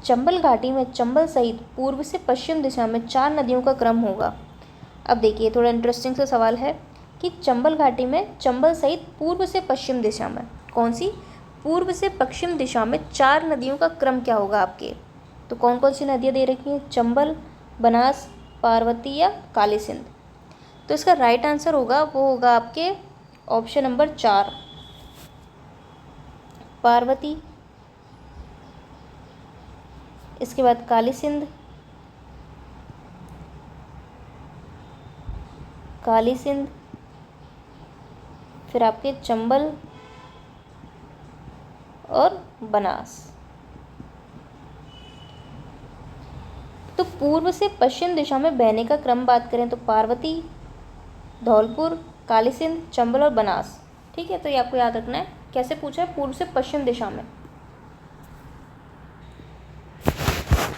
चंबल घाटी में चंबल सहित पूर्व से पश्चिम दिशा में 4 नदियों का क्रम होगा। अब देखिए थोड़ा इंटरेस्टिंग सा सवाल है कि चंबल घाटी में चंबल सहित पूर्व से पश्चिम दिशा में, कौन सी, पूर्व से पश्चिम दिशा में 4 नदियों का क्रम क्या होगा आपके। तो कौन कौन सी नदियाँ दे रखी हैं, चंबल, बनास, पार्वती या काली सिंध। तो इसका राइट आंसर होगा वो होगा आपके ऑप्शन नंबर 4, पार्वती, इसके बाद काली सिंध, फिर आपके चंबल और बनास। तो पूर्व से पश्चिम दिशा में बहने का क्रम बात करें तो पार्वती, धौलपुर, काली सिंध, चंबल और बनास। ठीक है, तो ये आपको याद रखना है। कैसे पूछा है, पूर्व से पश्चिम दिशा में।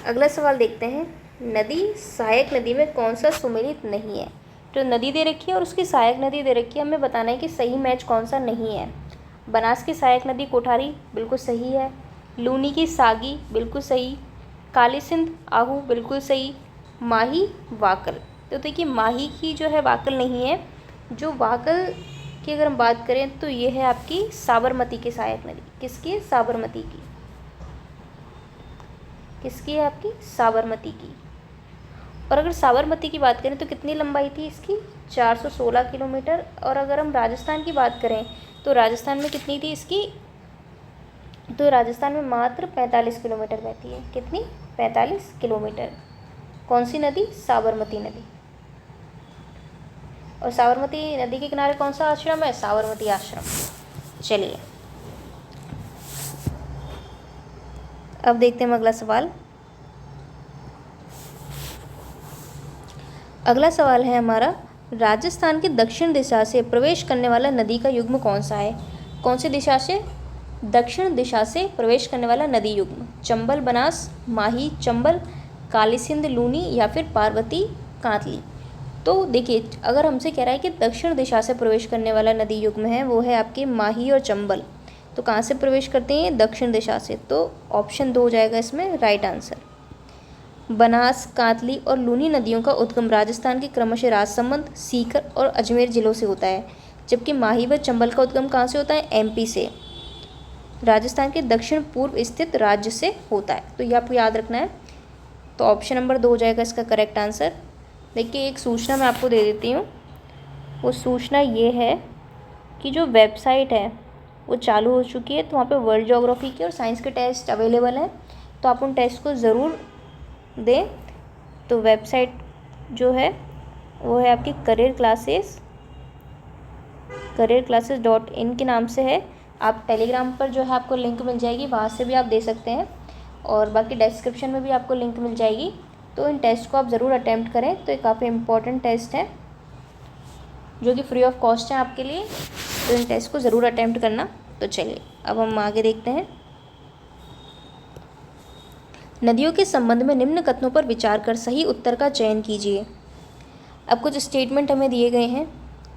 अगला सवाल देखते हैं। नदी सहायक नदी में कौन सा सुमेलित नहीं है। तो नदी दे रखी है और उसकी सहायक नदी दे रखी है, हमें बताना है कि सही मैच कौन सा नहीं है। बनास की सहायक नदी कोठारी बिल्कुल सही है, लूनी की सागी बिल्कुल सही, काली सिंध आहू बिल्कुल सही, माही वाकल। तो देखिए माही की जो है वाकल नहीं है, जो वाकल की अगर हम बात करें तो ये है आपकी साबरमती की सहायक नदी। किसकी है, साबरमती की। किसकी है, आपकी साबरमती की। और अगर साबरमती की बात करें तो कितनी लंबाई थी इसकी, 416 किलोमीटर। और अगर हम राजस्थान की बात करें तो राजस्थान में कितनी थी इसकी, तो राजस्थान में मात्र 45 किलोमीटर बहती है। कितनी, 45 किलोमीटर। कौन सी नदी, साबरमती नदी। और साबरमती नदी के किनारे कौन सा आश्रम है, साबरमती आश्रम। चलिए अब देखते हैं अगला सवाल। अगला सवाल है हमारा, राजस्थान की दक्षिण दिशा से प्रवेश करने वाला नदी का युग्म कौन सा है। कौन सी दिशा से, दक्षिण दिशा से प्रवेश करने वाला नदी युग्म, चंबल बनास, माही चंबल, काली सिंध लूनी या फिर पार्वती कांतली। तो देखिए अगर हमसे कह रहा है कि दक्षिण दिशा से प्रवेश करने वाला नदी युग्म है वो है आपके माही और चंबल। तो कहाँ से प्रवेश करते हैं, दक्षिण दिशा से। तो ऑप्शन 2 हो जाएगा इसमें राइट आंसर। बनास, कांतली और लूनी नदियों का उद्गम राजस्थान के क्रमशः राजसमंद, सीकर और अजमेर जिलों से होता है, जबकि माही व चंबल का उद्गम कहाँ से होता है, एमपी से, राजस्थान के दक्षिण पूर्व स्थित राज्य से होता है। तो ये आपको याद रखना है। तो ऑप्शन नंबर 2 हो जाएगा इसका करेक्ट आंसर। देखिए एक सूचना मैं आपको दे देती हूँ। वो सूचना ये है कि जो वेबसाइट है वो चालू हो चुकी है, तो वहाँ पे वर्ल्ड ज्योग्राफी के और साइंस के टेस्ट अवेलेबल हैं, तो आप उन टेस्ट को ज़रूर दें। तो वेबसाइट जो है वो है आपकी careerclasses.in के नाम से है। आप टेलीग्राम पर जो है आपको लिंक मिल जाएगी, वहाँ से भी आप दे सकते हैं, और बाकी डिस्क्रिप्शन में भी आपको लिंक मिल जाएगी। तो इन टेस्ट को आप ज़रूर अटैम्प्ट करें। तो ये काफ़ी इम्पोर्टेंट टेस्ट है जो कि फ्री ऑफ कॉस्ट है आपके लिए, तो इन टेस्ट को ज़रूर अटैम्प्ट करना। तो चलिए अब हम आगे देखते हैं। नदियों के संबंध में निम्न कथनों पर विचार कर सही उत्तर का चयन कीजिए। अब कुछ स्टेटमेंट हमें दिए गए हैं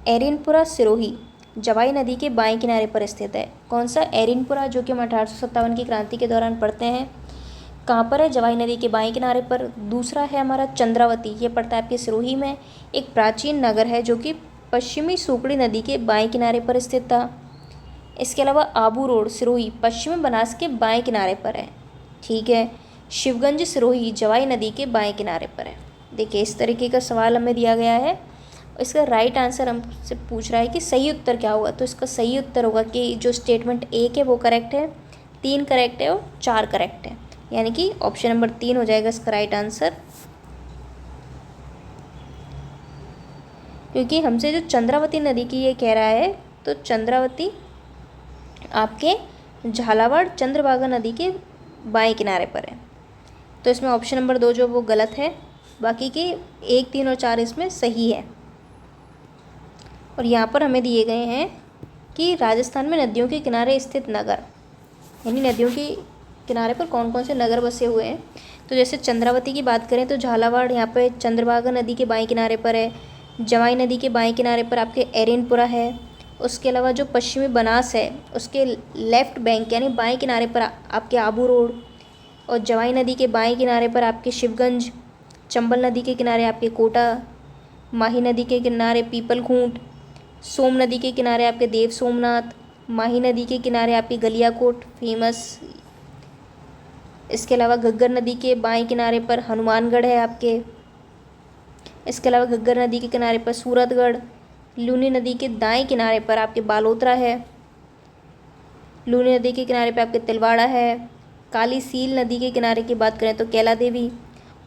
एरिनपुरा सिरोही जवाई नदी के बाएं किनारे पर स्थित है। कौन सा? एरिनपुरा, जो कि हम 1857 की क्रांति के दौरान पढ़ते हैं। कहाँ पर है? जवाई नदी के बाएं किनारे पर। दूसरा है हमारा चंद्रावती, ये पड़ता है आपके सिरोही में। एक प्राचीन नगर है जो कि पश्चिमी सुकड़ी नदी के बाएं किनारे पर स्थित था। इसके अलावा आबू रोड सिरोही पश्चिमी बनास के बाएं किनारे पर है। ठीक है। शिवगंज सिरोही जवाई नदी के बाएं किनारे पर है। देखिए, इस तरीके का सवाल हमें दिया गया है। इसका राइट आंसर हमसे पूछ रहा है कि सही उत्तर क्या होगा। तो इसका सही उत्तर होगा कि जो स्टेटमेंट 1 है वो करेक्ट है, 3 करेक्ट है और 4 करेक्ट है, यानी कि ऑप्शन नंबर 3 हो जाएगा इसका राइट आंसर। क्योंकि हमसे जो चंद्रावती नदी की ये कह रहा है, तो चंद्रावती आपके झालावाड़ चंद्रभागा नदी के बाएं किनारे पर है। तो इसमें ऑप्शन नंबर 2 जो वो गलत है, बाकी के 1, 3 और 4 इसमें सही है। और यहाँ पर हमें दिए गए हैं कि राजस्थान में नदियों के किनारे स्थित नगर, यानी नदियों के किनारे पर कौन कौन से नगर बसे हुए हैं। तो जैसे चंद्रावती की बात करें तो झालावाड़ यहाँ पे चंद्रभागा नदी के बाएं किनारे पर है। जवाई नदी के बाएं किनारे पर आपके एरिनपुरा है। उसके अलावा जो पश्चिमी बनास है उसके लेफ़्ट बैंक यानी बाएं किनारे पर आपके आबू रोड, और जवाई नदी के बाएं किनारे पर आपके शिवगंज, चंबल नदी के किनारे आपके कोटा, माही नदी के किनारे पीपलखूंट, सोम नदी के किनारे आपके देव सोमनाथ, माही नदी के किनारे आपकी गलियाकोट फेमस। इसके अलावा घग्गर नदी के बाएं किनारे पर हनुमानगढ़ है आपके। इसके अलावा घग्गर नदी के किनारे पर सूरतगढ़। लूनी नदी के दाएं किनारे पर आपके बालोतरा है। लूनी नदी के किनारे पर आपके तिलवाड़ा है। काली सील नदी के किनारे की बात करें तो कैला देवी,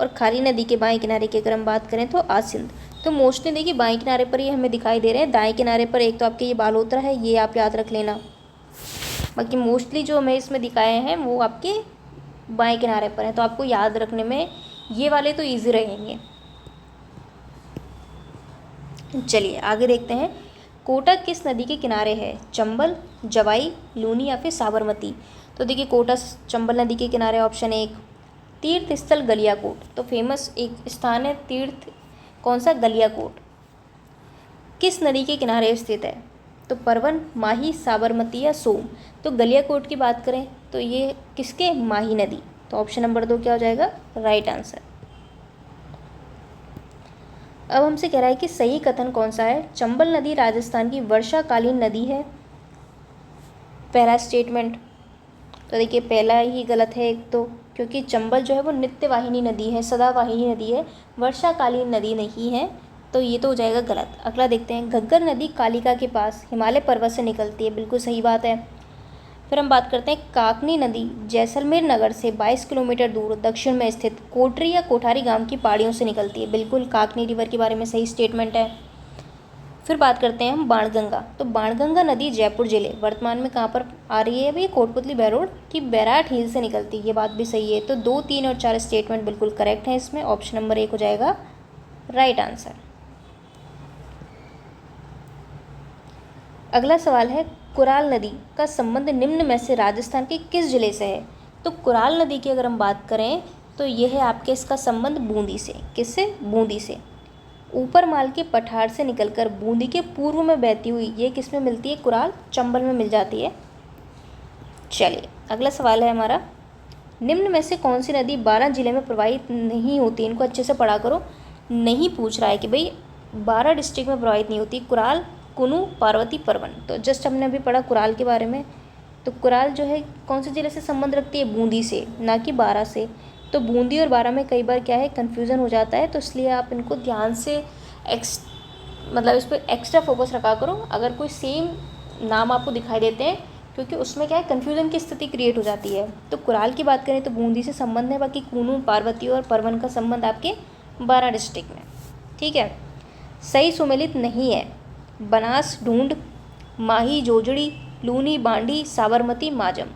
और खारी नदी के बाएं किनारे की अगर हम बात करें तो आसिंद। तो मोस्टली देखिए बाएं किनारे पर ये हमें दिखाई दे रहे हैं। दाएं किनारे पर एक तो आपके ये बालोतरा है, ये आप याद रख लेना। बाकी मोस्टली जो हमें इसमें दिखाए हैं वो आपके बाएं किनारे पर हैं, तो आपको याद रखने में ये वाले तो ईजी रहेंगे। चलिए आगे देखते हैं। कोटा किस नदी के किनारे है? चंबल, जवाई, लूनी या फिर साबरमती। तो देखिए कोटा चंबल नदी के किनारे ऑप्शन 1। तीर्थ स्थल गलियाकोट, तो फेमस एक स्थान है तीर्थ, कौन सा? गलियाकोट। किस नदी के किनारे स्थित है? तो परवन, माही, साबरमती या सोम। तो गलियाकोट की बात करें तो ये किसके? माही नदी। तो ऑप्शन नंबर 2 क्या हो जाएगा? Right answer. अब हमसे कह रहा है कि सही कथन कौन सा है? चंबल नदी राजस्थान की वर्षाकालीन नदी है। पहला स्टेटमेंट, तो देखिए पहला ही गलत है एक तो, क्योंकि चंबल जो है वो नित्यवाहिनी नदी है, सदावाहिनी नदी है, वर्षाकालीन नदी नहीं है, तो ये तो हो जाएगा गलत। अगला देखते हैं। घग्गर नदी कालिका के पास हिमालय पर्वत से निकलती है, बिल्कुल सही बात है। फिर हम बात करते हैं काकनी नदी जैसलमेर नगर से 22 किलोमीटर दूर दक्षिण में स्थित कोटरी या कोठारी गांव की पहाड़ियों से निकलती है, बिल्कुल काकनी रिवर के बारे में सही स्टेटमेंट है। फिर बात करते हैं हम बाणगंगा। तो बाणगंगा नदी जयपुर जिले वर्तमान में कहाँ पर आ रही है? अभी कोटपुतली बैरोड की बैराट हिल से निकलती है, ये बात भी सही है। तो 2, 3 और 4 स्टेटमेंट बिल्कुल करेक्ट है। इसमें ऑप्शन नंबर 1 हो जाएगा राइट आंसर। अगला सवाल है, कुराल नदी का संबंध निम्न में से राजस्थान के किस जिले से है? तो कुराल नदी की अगर हम बात करें तो यह है आपके, इसका संबंध बूंदी से। किससे? बूंदी से। ऊपर माल के पठार से निकलकर बूंदी के पूर्व में बहती हुई ये किस में मिलती है? कुराल, चंबल में मिल जाती है। चलिए अगला सवाल है हमारा, निम्न में से कौन सी नदी 12 जिले में प्रवाहित नहीं होती? इनको अच्छे से पढ़ा करो। नहीं पूछ रहा है कि भाई 12 डिस्ट्रिक्ट में प्रवाहित नहीं होती। कुराल, कुनू, पार्वती, परवन। तो जस्ट हमने अभी पढ़ा कुराल के बारे में। तो कुराल जो है कौन से ज़िले से संबंध रखती है? बूंदी से, ना कि 12 से। तो बूंदी और 12 में कई बार क्या है, कन्फ्यूज़न हो जाता है, तो इसलिए आप इनको ध्यान से मतलब इस पर एक्स्ट्रा फोकस रखा करो अगर कोई सेम नाम आपको दिखाई देते हैं, क्योंकि उसमें क्या है, कन्फ्यूज़न की स्थिति क्रिएट हो जाती है। तो कुराल की बात करें तो बूंदी से संबंध है, बाकी कूनू, पार्वती और परवन का संबंध आपके 12 डिस्ट्रिक्ट में। ठीक है। सही सुमेलित नहीं है। बनास, ढूंढ, माही, जोजड़ी, लूनी, बांडी, साबरमती, माजम।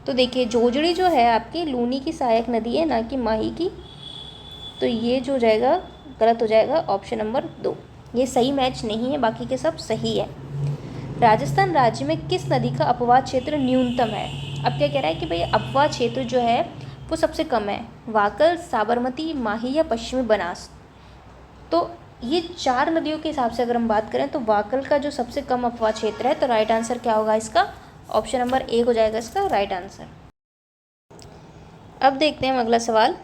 तो देखिए जोजड़ी जो है आपकी लूनी की सहायक नदी है, ना कि माही की। तो ये जो जाएगा गलत हो जाएगा ऑप्शन नंबर 2। ये सही मैच नहीं है, बाकी के सब सही है। राजस्थान राज्य में किस नदी का अपवाद क्षेत्र न्यूनतम है? अब क्या कह रहा है कि भाई अपवाद क्षेत्र जो है वो सबसे कम है। वाकल, साबरमती, माही या पश्चिमी बनास। तो ये 4 नदियों के हिसाब से अगर हम बात करें तो वाकल का जो सबसे कम अपवाह क्षेत्र है, तो राइट आंसर क्या होगा इसका? ऑप्शन नंबर ए हो जाएगा इसका राइट आंसर। अब देखते हैं हम अगला सवाल।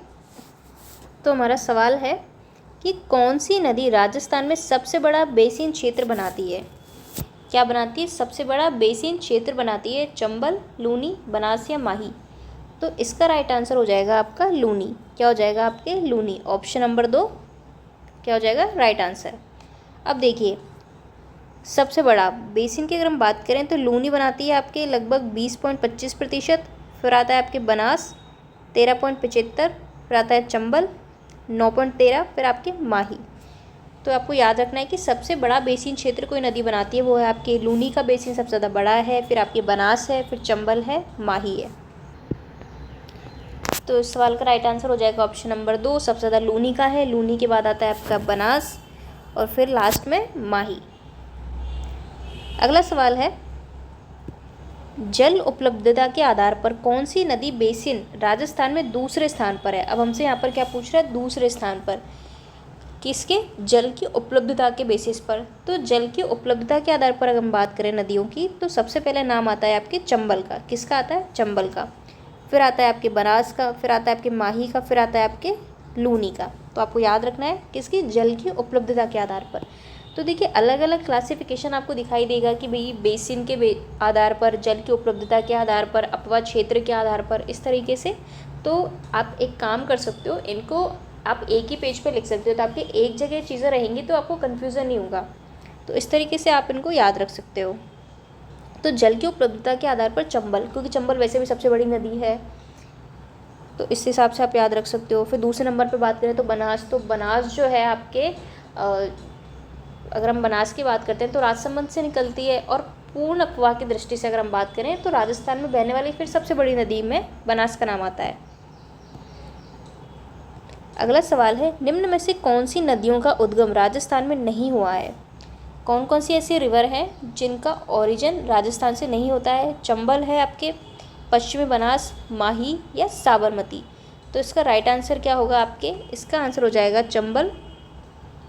तो हमारा सवाल है कि कौन सी नदी राजस्थान में सबसे बड़ा बेसिन क्षेत्र बनाती है? क्या बनाती है? सबसे बड़ा बेसिन क्षेत्र बनाती है। चंबल, लूनी, बनास या माही? तो इसका राइट आंसर हो जाएगा आपका लूनी। क्या हो जाएगा आपके? लूनी। ऑप्शन नंबर 2 क्या हो जाएगा? Right answer. अब देखिए, सबसे बड़ा बेसिन की अगर हम बात करें तो लूनी बनाती है आपके लगभग 20.25%। फिर आता है आपके बनास 13.75, फिर आता है चंबल 9.13, फिर आपके माही। तो आपको याद रखना है कि सबसे बड़ा बेसिन क्षेत्र कोई नदी बनाती है वो है आपके लूनी का बेसिन सबसे ज़्यादा बड़ा है, फिर आपके बनास है, फिर चंबल है, माही है। तो इस सवाल का राइट आंसर हो जाएगा ऑप्शन नंबर 2, सबसे ज़्यादा लूनी का है। लूनी के बाद आता है आपका बनास और फिर लास्ट में माही। अगला सवाल है, जल उपलब्धता के आधार पर कौन सी नदी बेसिन राजस्थान में दूसरे स्थान पर है? अब हमसे यहाँ पर क्या पूछ रहा है? दूसरे स्थान पर किसके? जल की उपलब्धता के बेसिस पर। तो जल की उपलब्धता के आधार पर अगर हम बात करें नदियों की तो सबसे पहले नाम आता है आपके चंबल का। किसका आता है? चंबल का। फिर आता है आपके बनास का, फिर आता है आपके माही का, फिर आता है आपके लूनी का। तो आपको याद रखना है किसकी? जल की उपलब्धता के आधार पर। तो देखिए, अलग अलग क्लासिफिकेशन आपको दिखाई देगा कि भाई बेसिन के आधार पर, जल की उपलब्धता के आधार पर, अपवाह क्षेत्र के आधार पर, इस तरीके से। तो आप एक काम कर सकते हो, इनको आप एक ही पेज पे लिख सकते हो, तो आपके एक जगह चीज़ें रहेंगी तो आपको कन्फ्यूज़न नहीं होगा। तो इस तरीके से आप इनको याद रख सकते हो। तो जल की उपलब्धता के आधार पर चंबल, क्योंकि चंबल वैसे भी सबसे बड़ी नदी है, तो इस हिसाब से आप याद रख सकते हो। फिर दूसरे नंबर पे बात करें तो बनास, तो बनास जो है आपके अगर हम बनास की बात करते हैं तो राजसमंद से निकलती है, और पूर्ण अपवाह की दृष्टि से अगर हम बात करें तो राजस्थान में बहने वाली फिर सबसे बड़ी नदी में बनास का नाम आता है। अगला सवाल है, निम्न में से कौन सी नदियों का उद्गम राजस्थान में नहीं हुआ है? कौन कौन सी ऐसी रिवर हैं जिनका ओरिजिन राजस्थान से नहीं होता है? चंबल है आपके, पश्चिमी बनास, माही या साबरमती? तो इसका राइट आंसर क्या होगा आपके? इसका आंसर हो जाएगा चंबल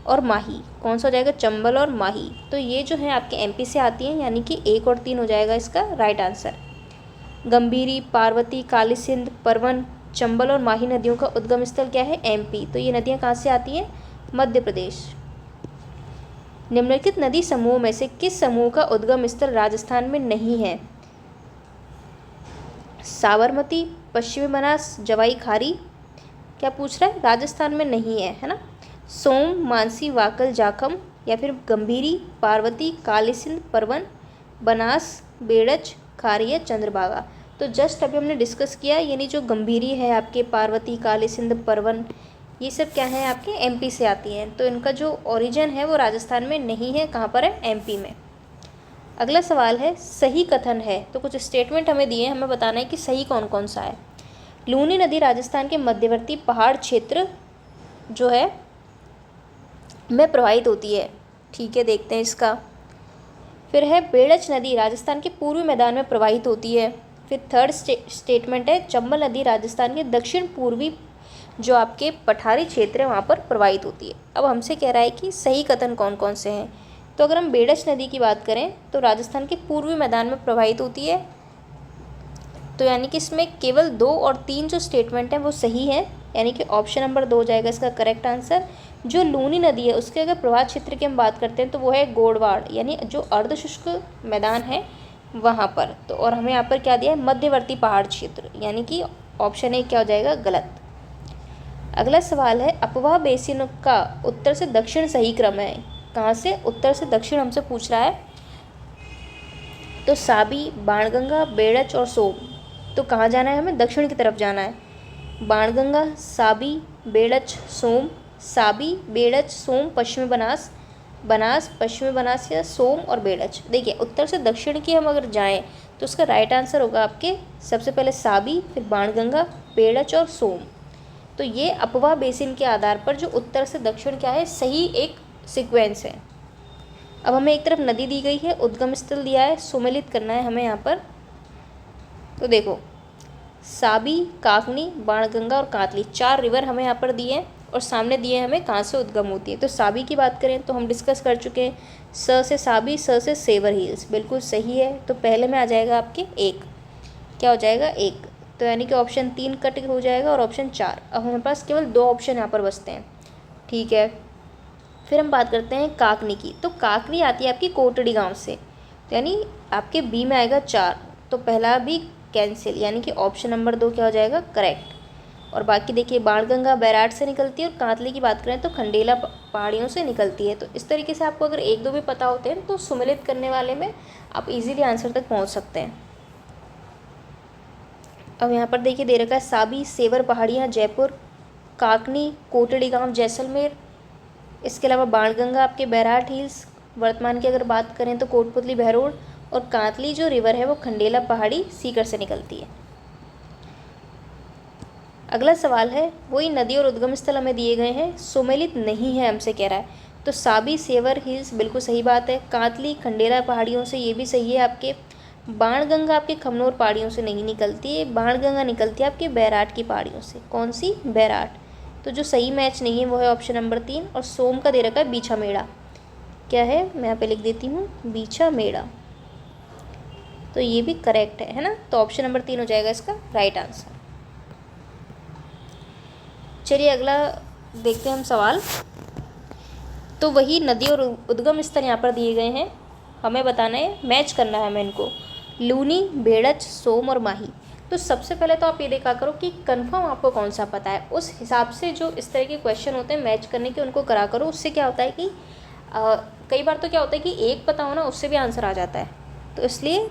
और माही। कौन सा हो जाएगा? चंबल और माही। तो ये जो है आपके एमपी से आती हैं, यानी कि 1 और 3 हो जाएगा इसका राइट आंसर। गंभीरी, पार्वती, काली सिंध, परवन, चंबल और माही नदियों का उद्गम स्थल क्या है? एमपी। तो ये नदियाँ कहाँ से आती हैं? मध्य प्रदेश। निम्नलिखित नदी समूह में से किस समूह का उद्गम स्थल राजस्थान में नहीं है? साबरमती, पश्चिमी बनास, जवाई खारी? क्या पूछ रहा है? राजस्थान में नहीं है ना? सोम, मानसी, वाकल, जाखम या फिर गंभीरी, पार्वती, काली सिंध, परवन, बनास, बेड़च, खारी या चंद्रभागा? तो जस्ट अभी हमने डिस्कस किया, यानी जो गंभीरी है आपके, पार्वती, काली सिंध, परवन, ये सब क्या है? आपके एमपी से आती हैं। तो इनका जो ओरिजिन है वो राजस्थान में नहीं है। कहाँ पर है? एमपी में। अगला सवाल है, सही कथन है। तो कुछ स्टेटमेंट हमें दिए हैं, हमें बताना है कि सही कौन कौन सा है। लूनी नदी राजस्थान के मध्यवर्ती पहाड़ क्षेत्र जो है में प्रवाहित होती है। ठीक है, देखते हैं इसका। फिर है, बेड़च नदी राजस्थान के पूर्वी मैदान में प्रवाहित होती है। फिर थर्ड स्टेटमेंट है, चंबल नदी राजस्थान के दक्षिण पूर्वी जो आपके पठारी क्षेत्र है वहाँ पर प्रवाहित होती है। अब हमसे कह रहा है कि सही कथन कौन कौन से हैं। तो अगर हम बेड़च नदी की बात करें तो राजस्थान के पूर्वी मैदान में प्रवाहित होती है। तो यानी कि इसमें केवल 2 और 3 जो स्टेटमेंट हैं वो सही है, यानी कि ऑप्शन नंबर 2 हो जाएगा इसका करेक्ट आंसर। जो लूनी नदी है उसके अगर प्रवाह क्षेत्र की हम बात करते हैं तो वो है गोड़वाड़, यानी जो अर्धशुष्क मैदान है वहाँ पर। तो और हमें यहाँ पर क्या दिया है? मध्यवर्ती पहाड़ क्षेत्र, यानी कि ऑप्शन ए क्या हो जाएगा? गलत। अगला सवाल है, अपवाह बेसिन का उत्तर से दक्षिण सही क्रम है। कहाँ से? उत्तर से दक्षिण हमसे पूछ रहा है। तो साबी, बाणगंगा, बेड़च और सोम। तो कहाँ जाना है? हमें दक्षिण की तरफ जाना है। बाणगंगा, साबी, बेड़च, सोम, साबी, बेड़च, सोम, पश्चिमी बनास, बनास, पश्चिमी बनास या सोम और बेड़च। देखिए, उत्तर से दक्षिण की हम अगर जाएं तो उसका राइट आंसर होगा आपके सबसे पहले साबी, फिर बाणगंगा, बेड़च और सोम। तो ये अपवाह बेसिन के आधार पर जो उत्तर से दक्षिण क्या है, सही एक सीक्वेंस है। अब हमें एक तरफ नदी दी गई है, उद्गम स्थल दिया है, सुमेलित करना है हमें यहाँ पर। तो देखो, साबी, काकनी, बाणगंगा और कातली 4 रिवर हमें यहाँ पर दिए हैं। और सामने दिए हमें कहाँ से उद्गम होती है। तो साबी की बात करें तो हम डिस्कस कर चुके हैं, स से साबी, स से सेवर हिल्स, बिल्कुल सही है। तो पहले में आ जाएगा आपके एक, क्या हो जाएगा एक, तो यानी कि ऑप्शन 3 कट हो जाएगा और ऑप्शन 4। अब हमारे पास केवल 2 ऑप्शन यहाँ पर बचते हैं, ठीक है। फिर हम बात करते हैं काकनी की। तो काकनी आती है आपकी कोटड़ी गांव से, तो यानी आपके बी में आएगा 4, तो पहला भी कैंसिल, यानी कि ऑप्शन नंबर 2 क्या हो जाएगा करेक्ट। और बाकी देखिए बाणगंगा बैराट से निकलती है और कांतली की बात करें तो खंडेला पहाड़ियों से निकलती है। तो इस तरीके से आपको अगर 1-2 भी पता होते हैं तो सुमेलित करने वाले में आप इजीली आंसर तक पहुंच सकते हैं। अब यहाँ पर देखिए दे रखा है साबी, सेवर पहाड़ियाँ जयपुर, काकनी कोटड़ी गाँव जैसलमेर, इसके अलावा बाणगंगा आपके बैराट हिल्स वर्तमान की अगर बात करें तो कोटपुतली बहरोड, और कांतली जो रिवर है वो खंडेला पहाड़ी सीकर से निकलती है। अगला सवाल है वही नदी और उद्गम स्थल हमें दिए गए हैं, सुमेलित नहीं है हमसे कह रहा है। तो साबी सेवर हिल्स बिल्कुल सही बात है, कांतली खंडेला पहाड़ियों से ये भी सही है आपके। बाणगंगा आपके खमनोर पहाड़ियों से नहीं निकलती है, बाणगंगा निकलती है आपके बैराट की पहाड़ियों से। कौन सी? बैराट। तो जो सही मैच नहीं है वो है ऑप्शन नंबर 3। और सोम का दे रखा है बीछा मेड़ा, क्या है मैं यहाँ पे लिख देती हूँ बीछा मेड़ा, तो ये भी करेक्ट है ना। तो ऑप्शन नंबर 3 हो जाएगा इसका राइट आंसर। चलिए अगला देखते हैं हम सवाल। तो वही नदी और उद्गम स्थल यहाँ पर दिए गए हैं, हमें बताना है, मैच करना है हमें इनको, लूनी, बेड़च, सोम और माही। तो सबसे पहले तो आप ये देखा करो कि कंफर्म आपको कौन सा पता है, उस हिसाब से जो इस तरह के क्वेश्चन होते हैं मैच करने के उनको करा करो। उससे क्या होता है कि कई बार तो क्या होता है कि एक पता हो ना उससे भी आंसर आ जाता है। तो इसलिए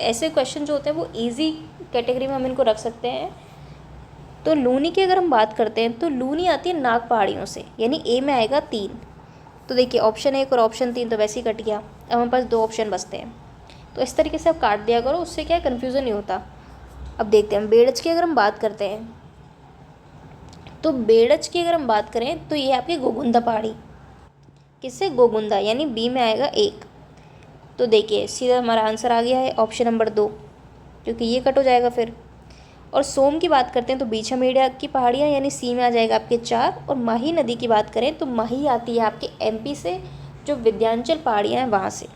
ऐसे क्वेश्चन जो होते हैं वो ईजी कैटेगरी में हम इनको रख सकते हैं। तो लूनी की अगर हम बात करते हैं तो लूनी आती है नाग पहाड़ियों से, यानी ए में आएगा 3। तो देखिए ऑप्शन 1 और ऑप्शन 3 तो वैसे ही कट गया, अब हमारे पास 2 ऑप्शन बचते हैं। तो इस तरीके से आप काट दिया करो, उससे क्या है कन्फ्यूज़न नहीं होता। अब देखते हैं बेड़च की अगर हम बात करते हैं, तो बेड़च की अगर हम बात करें तो ये आपकी गोगुंदा पहाड़ी, किससे? गोगुंदा, यानी बी में आएगा 1। तो देखिए सीधा हमारा आंसर आ गया है ऑप्शन नंबर 2, क्योंकि ये कट हो जाएगा फिर। और सोम की बात करते हैं तो बीछा मेड़ा की पहाड़ियाँ, यानी सी में आ जाएगा आपके 4। और माही नदी की बात करें तो माही आती है आपके एमपी से, जो विंध्याचल पहाड़ियाँ हैं वहाँ से।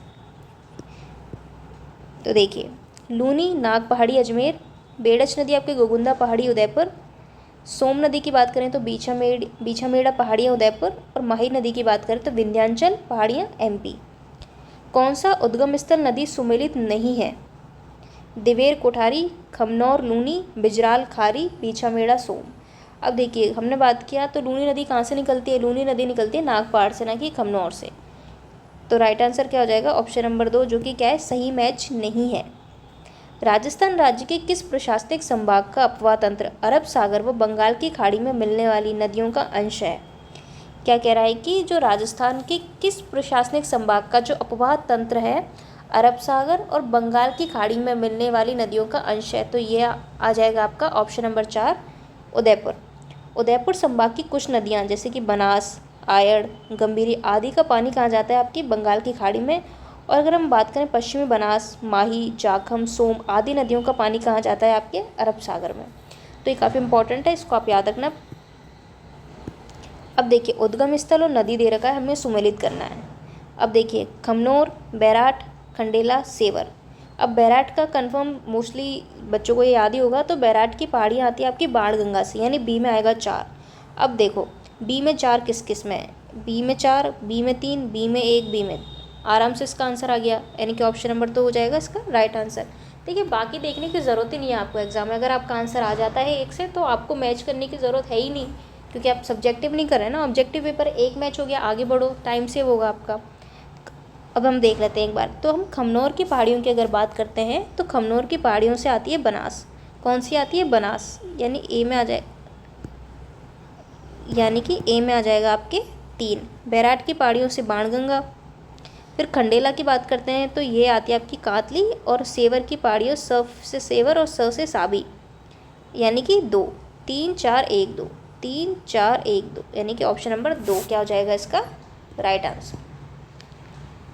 तो देखिए लूनी नाग पहाड़ी अजमेर, बेड़च नदी आपके गोगुंदा पहाड़ी उदयपुर, सोम नदी की बात करें तो बीछा मेड़ा पहाड़ियाँ उदयपुर, और माही नदी की बात करें तो विंध्याचल पहाड़ियाँ एमपी। कौन सा उद्गम स्थल नदी सुमेलित नहीं है? दिवेर कोठारी, खमनौर लूनी, बिजराल खारी, बीछा मेड़ा सोम। अब देखिए हमने बात किया तो लूनी नदी कहाँ से निकलती है? लूनी नदी निकलती है नागपहाड़ से, ना कि खमनौर से। तो राइट आंसर क्या हो जाएगा? ऑप्शन नंबर 2, जो कि क्या है सही मैच नहीं है। राजस्थान राज्य के किस प्रशासनिक संभाग का अपवाह तंत्र अरब सागर व बंगाल की खाड़ी में मिलने वाली नदियों का अंश है? क्या कह रहा है कि जो राजस्थान के किस प्रशासनिक संभाग का जो अपवाह तंत्र है अरब सागर और बंगाल की खाड़ी में मिलने वाली नदियों का अंश है। तो ये आ जाएगा आपका ऑप्शन नंबर 4 उदयपुर। उदयपुर संभाग की कुछ नदियाँ जैसे कि बनास, आयड़, गंभीरी आदि का पानी कहाँ जाता है? आपकी बंगाल की खाड़ी में। और अगर हम बात करें पश्चिमी बनास, माही, जाखम, सोम आदि नदियों का पानी कहाँ जाता है? आपके अरब सागर में। तो ये काफ़ी इंपॉर्टेंट है, इसको आप याद रखना। अब देखिए उद्गम स्थल और नदी दे रखा है, हमें सुमेलित करना है। अब देखिए खमनोर, बैराट, खंडेला, सेवर। अब बैराट का कंफर्म मोस्टली बच्चों को ये याद ही होगा। तो बैराट की पहाड़ियाँ आती है आपकी बाणगंगा से, यानी बी में आएगा 4। अब देखो बी में 4 किस किस में है? बी में 4, बी में 3, बी में 1, बी में, आराम से इसका आंसर आ गया, यानी कि ऑप्शन नंबर 2 हो जाएगा इसका राइट आंसर। देखिए बाकी देखने की ज़रूरत ही नहीं है आपको एग्जाम में, अगर आपका आंसर आ जाता है 1 से तो आपको मैच करने की ज़रूरत है ही नहीं, क्योंकि आप सब्जेक्टिव नहीं कर रहे हैं ना। ऑब्जेक्टिव पेपर 1 मैच हो गया, आगे बढ़ो, टाइम सेव होगा आपका। अब हम देख लेते हैं एक बार। तो हम खमनौर की पहाड़ियों की अगर बात करते हैं तो खमनौर की पहाड़ियों से आती है बनास। कौन सी आती है? बनास, यानी ए में आ जाए, यानी कि ए में आ जाएगा आपके 3। बैराट की पहाड़ियों से बाणगंगा। फिर खंडेला की बात करते हैं तो ये आती है आपकी कातली। और सेवर की पहाड़ियों स से सेवर और स से साबी, यानी कि 2, 3, 4, 1, 2, 3, 4, 1, 2, यानी कि ऑप्शन नंबर 2 क्या हो जाएगा इसका राइट आंसर।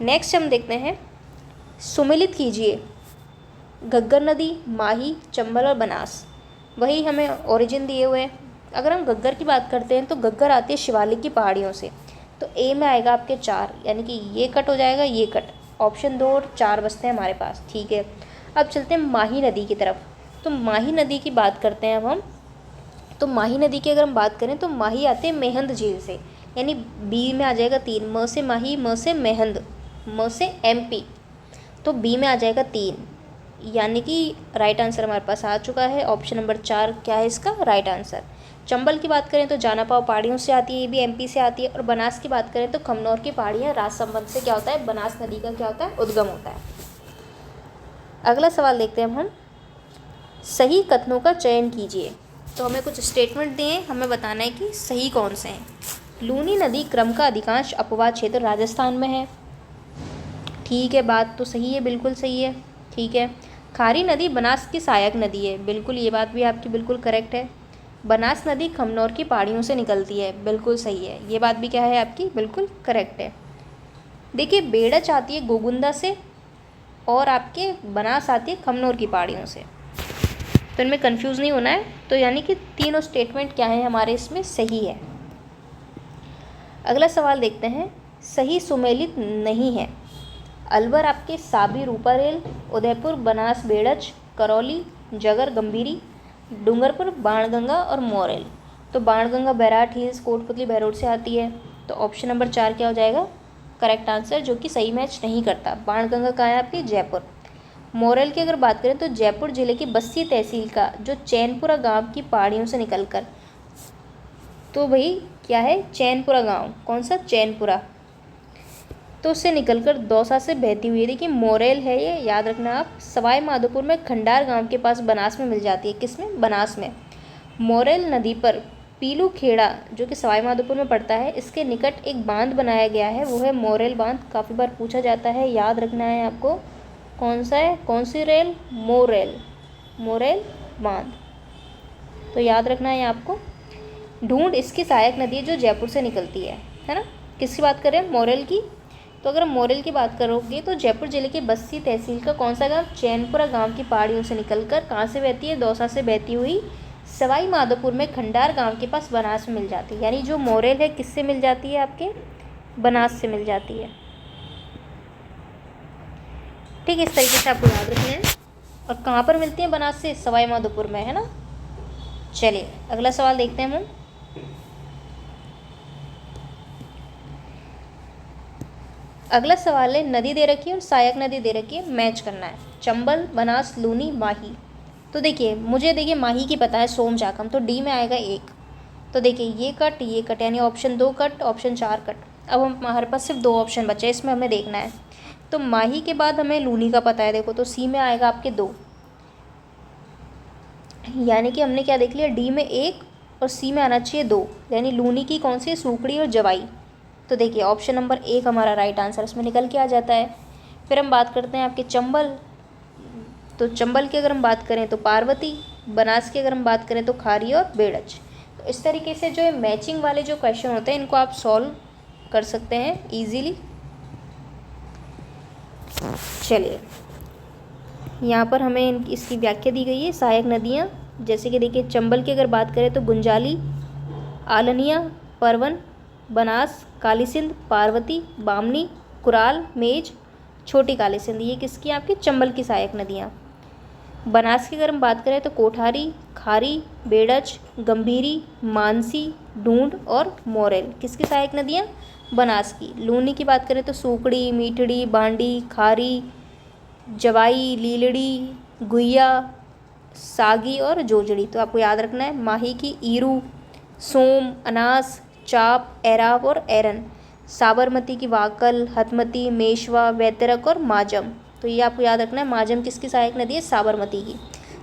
नेक्स्ट हम देखते हैं, सुमेलित कीजिए घग्गर नदी, माही, चंबल और बनास। वही हमें ओरिजिन दिए हुए हैं, अगर हम घग्गर की बात करते हैं तो घग्गर आती है शिवालिक की पहाड़ियों से। तो ए में आएगा आपके 4, यानी कि ये कट हो जाएगा, ये कट। ऑप्शन 2 और 4 बचते हैं हमारे पास, ठीक है। अब चलते हैं माही नदी की तरफ। तो माही नदी की बात करते हैं अब हम। तो माही नदी की अगर हम बात करें तो माही आते हैं मेहंद झील से, यानी बी में आ जाएगा 3, म से माही, म से मेहंद, म से MP, तो बी में आ जाएगा 3, यानी कि राइट आंसर हमारे पास आ चुका है। ऑप्शन नंबर 4 क्या है इसका राइट आंसर। चंबल की बात करें तो जानापाव पहाड़ियों से आती है, ये भी MP से आती है। और बनास की बात करें तो खमनौर की पहाड़ियाँ राजसमंद से क्या होता है, बनास नदी का क्या होता है, उद्गम होता है। अगला सवाल देखते हैं हम, सही कथनों का चयन कीजिए। तो हमें कुछ स्टेटमेंट दिए, हमें बताना है कि सही कौन से हैं। लूनी नदी क्रम का अधिकांश अपवाद क्षेत्र राजस्थान में है, ठीक है, बात तो सही है, बिल्कुल सही है, ठीक है। खारी नदी बनास की सहायक नदी है, बिल्कुल, ये बात भी आपकी बिल्कुल करेक्ट है। बनास नदी खमनौर की पहाड़ियों से निकलती है, बिल्कुल सही है, ये बात भी क्या है आपकी बिल्कुल करेक्ट है। देखिए बेड़च आती है गोगुंदा से और आपके बनास आती है खमनौर की पहाड़ियों से, तो इनमें कंफ्यूज नहीं होना है। तो यानी कि तीनों स्टेटमेंट क्या है हमारे इसमें सही है। अगला सवाल देखते हैं, सही सुमेलित नहीं है। अलवर आपके साबी रूपारेल, उदयपुर बनास बेड़च, करौली जगर गंभीरी, डूंगरपुर बाणगंगा और मोरेल। तो बाणगंगा बैराट हिल्स कोटपुतली बहरोड से आती है, तो ऑप्शन नंबर 4 क्या हो जाएगा करेक्ट आंसर, जो कि सही मैच नहीं करता। बाणगंगा कहाँ है आपकी, जयपुर। मोरेल की अगर बात करें तो जयपुर जिले की बस्सी तहसील का जो चैनपुरा गांव की पहाड़ियों से निकलकर, तो भाई क्या है चैनपुरा गांव, कौन सा चैनपुरा, तो उससे निकलकर दौसा से बहती हुई, देखिए मोरेल है ये, याद रखना आप। सवाई माधोपुर में खंडार गांव के पास बनास में मिल जाती है, किसमें, बनास में। मोरेल नदी पर पीलू खेड़ा जो कि सवाई माधोपुर में पड़ता है, इसके निकट एक बांध बनाया गया है, वो है मोरेल बांध। काफ़ी बार पूछा जाता है, याद रखना है आपको, कौन सा है, कौन सी रेल, मोरेल, मोरेल बांध, तो याद रखना है आपको। ढूंढ इसकी सहायक नदी है जो जयपुर से निकलती है ना। किसकी बात करें, मोरेल की। तो अगर मोरेल की बात करोगे तो जयपुर जिले के बस्सी तहसील का कौन सा गांव, चैनपुरा गांव की पहाड़ियों से निकलकर कहाँ से बहती है, दौसा से बहती हुई सवाई माधोपुर में खंडार गांव के पास बनास में मिल जाती है। यानी जो मोरेल है किससे मिल जाती है, आपके बनास से मिल जाती है, ठीक है। इस तरीके से आपको याद रखना है। और कहाँ पर मिलती है बनास से, सवाई माधोपुर में, है ना। चलिए अगला सवाल देखते हैं हम। अगला सवाल है, नदी दे रखी है और सहायक नदी दे रखी है, मैच करना है। चंबल बनास लूनी माही। तो देखिए मुझे, देखिए माही की पता है, सोम चाकम, तो डी में आएगा 1। तो देखिए ये कट, यानी ऑप्शन 2 कट, ऑप्शन 4 कट। अब हमारे पास सिर्फ 2 ऑप्शन बचे, इसमें हमें देखना है। तो माही के बाद हमें लूनी का पता है, देखो, तो सी में आएगा आपके 2, यानी कि हमने क्या देख लिया, डी में 1 और सी में आना चाहिए 2, यानी लूनी की कौन सी, सूखड़ी और जवाई। तो देखिए ऑप्शन नंबर 1 हमारा राइट आंसर इसमें निकल के आ जाता है। फिर हम बात करते हैं आपके चंबल। तो चंबल की अगर हम बात करें तो पार्वती, बनास की अगर हम बात करें तो खारी और बेड़च। तो इस तरीके से जो है मैचिंग वाले जो क्वेश्चन होते हैं इनको आप सॉल्व कर सकते हैं ईजीली। चलिए यहाँ पर हमें इसकी व्याख्या दी गई है। सहायक नदियाँ जैसे कि देखिए चंबल की अगर बात करें तो गुंजाली, आलनिया, परवन, बनास, काली सिंध, पार्वती, बामनी, कुराल, मेज, छोटी काली सिंध, ये किसकी, आपकी चंबल की सहायक नदियाँ। बनास की अगर हम बात करें तो कोठारी, खारी, बेड़च, गंभीरी, मानसी, ढूंढ और मोरेल, किसकी सहायक नदियाँ, बनास की। लूनी की बात करें तो सूकड़ी, मीठड़ी, बांडी, खारी, जवाई, लीलड़ी, गुइया, सागी और जोजड़ी। तो आपको याद रखना है। माही की ईरू, सोम, अनास, चाप, एराव और एरन। साबरमती की वाकल, हथमती, मेशवा, वैतरक और माजम। तो ये आपको याद रखना है। माजम किसकी सहायक नदी है, साबरमती की।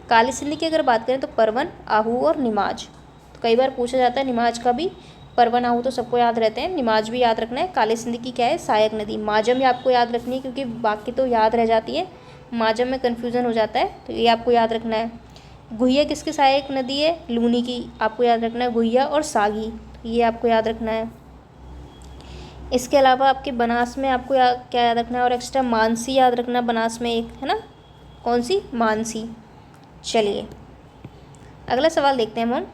काली सिंध की अगर बात करें तो परवन, आहू और निमाज। तो कई बार पूछा जाता है निमाज का भी, परवन आहू तो सबको याद रहते हैं, निमाज भी याद रखना है। काली सिंध की क्या है, सहायक नदी। माजम भी आपको याद रखनी है क्योंकि बाकी तो याद रह जाती है, माजम में कन्फ्यूज़न हो जाता है, तो ये आपको याद रखना है। गुहिया किसकी सहायक नदी है, लूनी की, आपको याद रखना है। गुहिया और सागी, ये आपको याद रखना है। इसके अलावा आपके बनास में आपको क्या याद रखना है, और एक्स्ट्रा मानसी याद रखना बनास में एक, है ना, कौन सी, मानसी। चलिए अगला सवाल देखते हैं हम।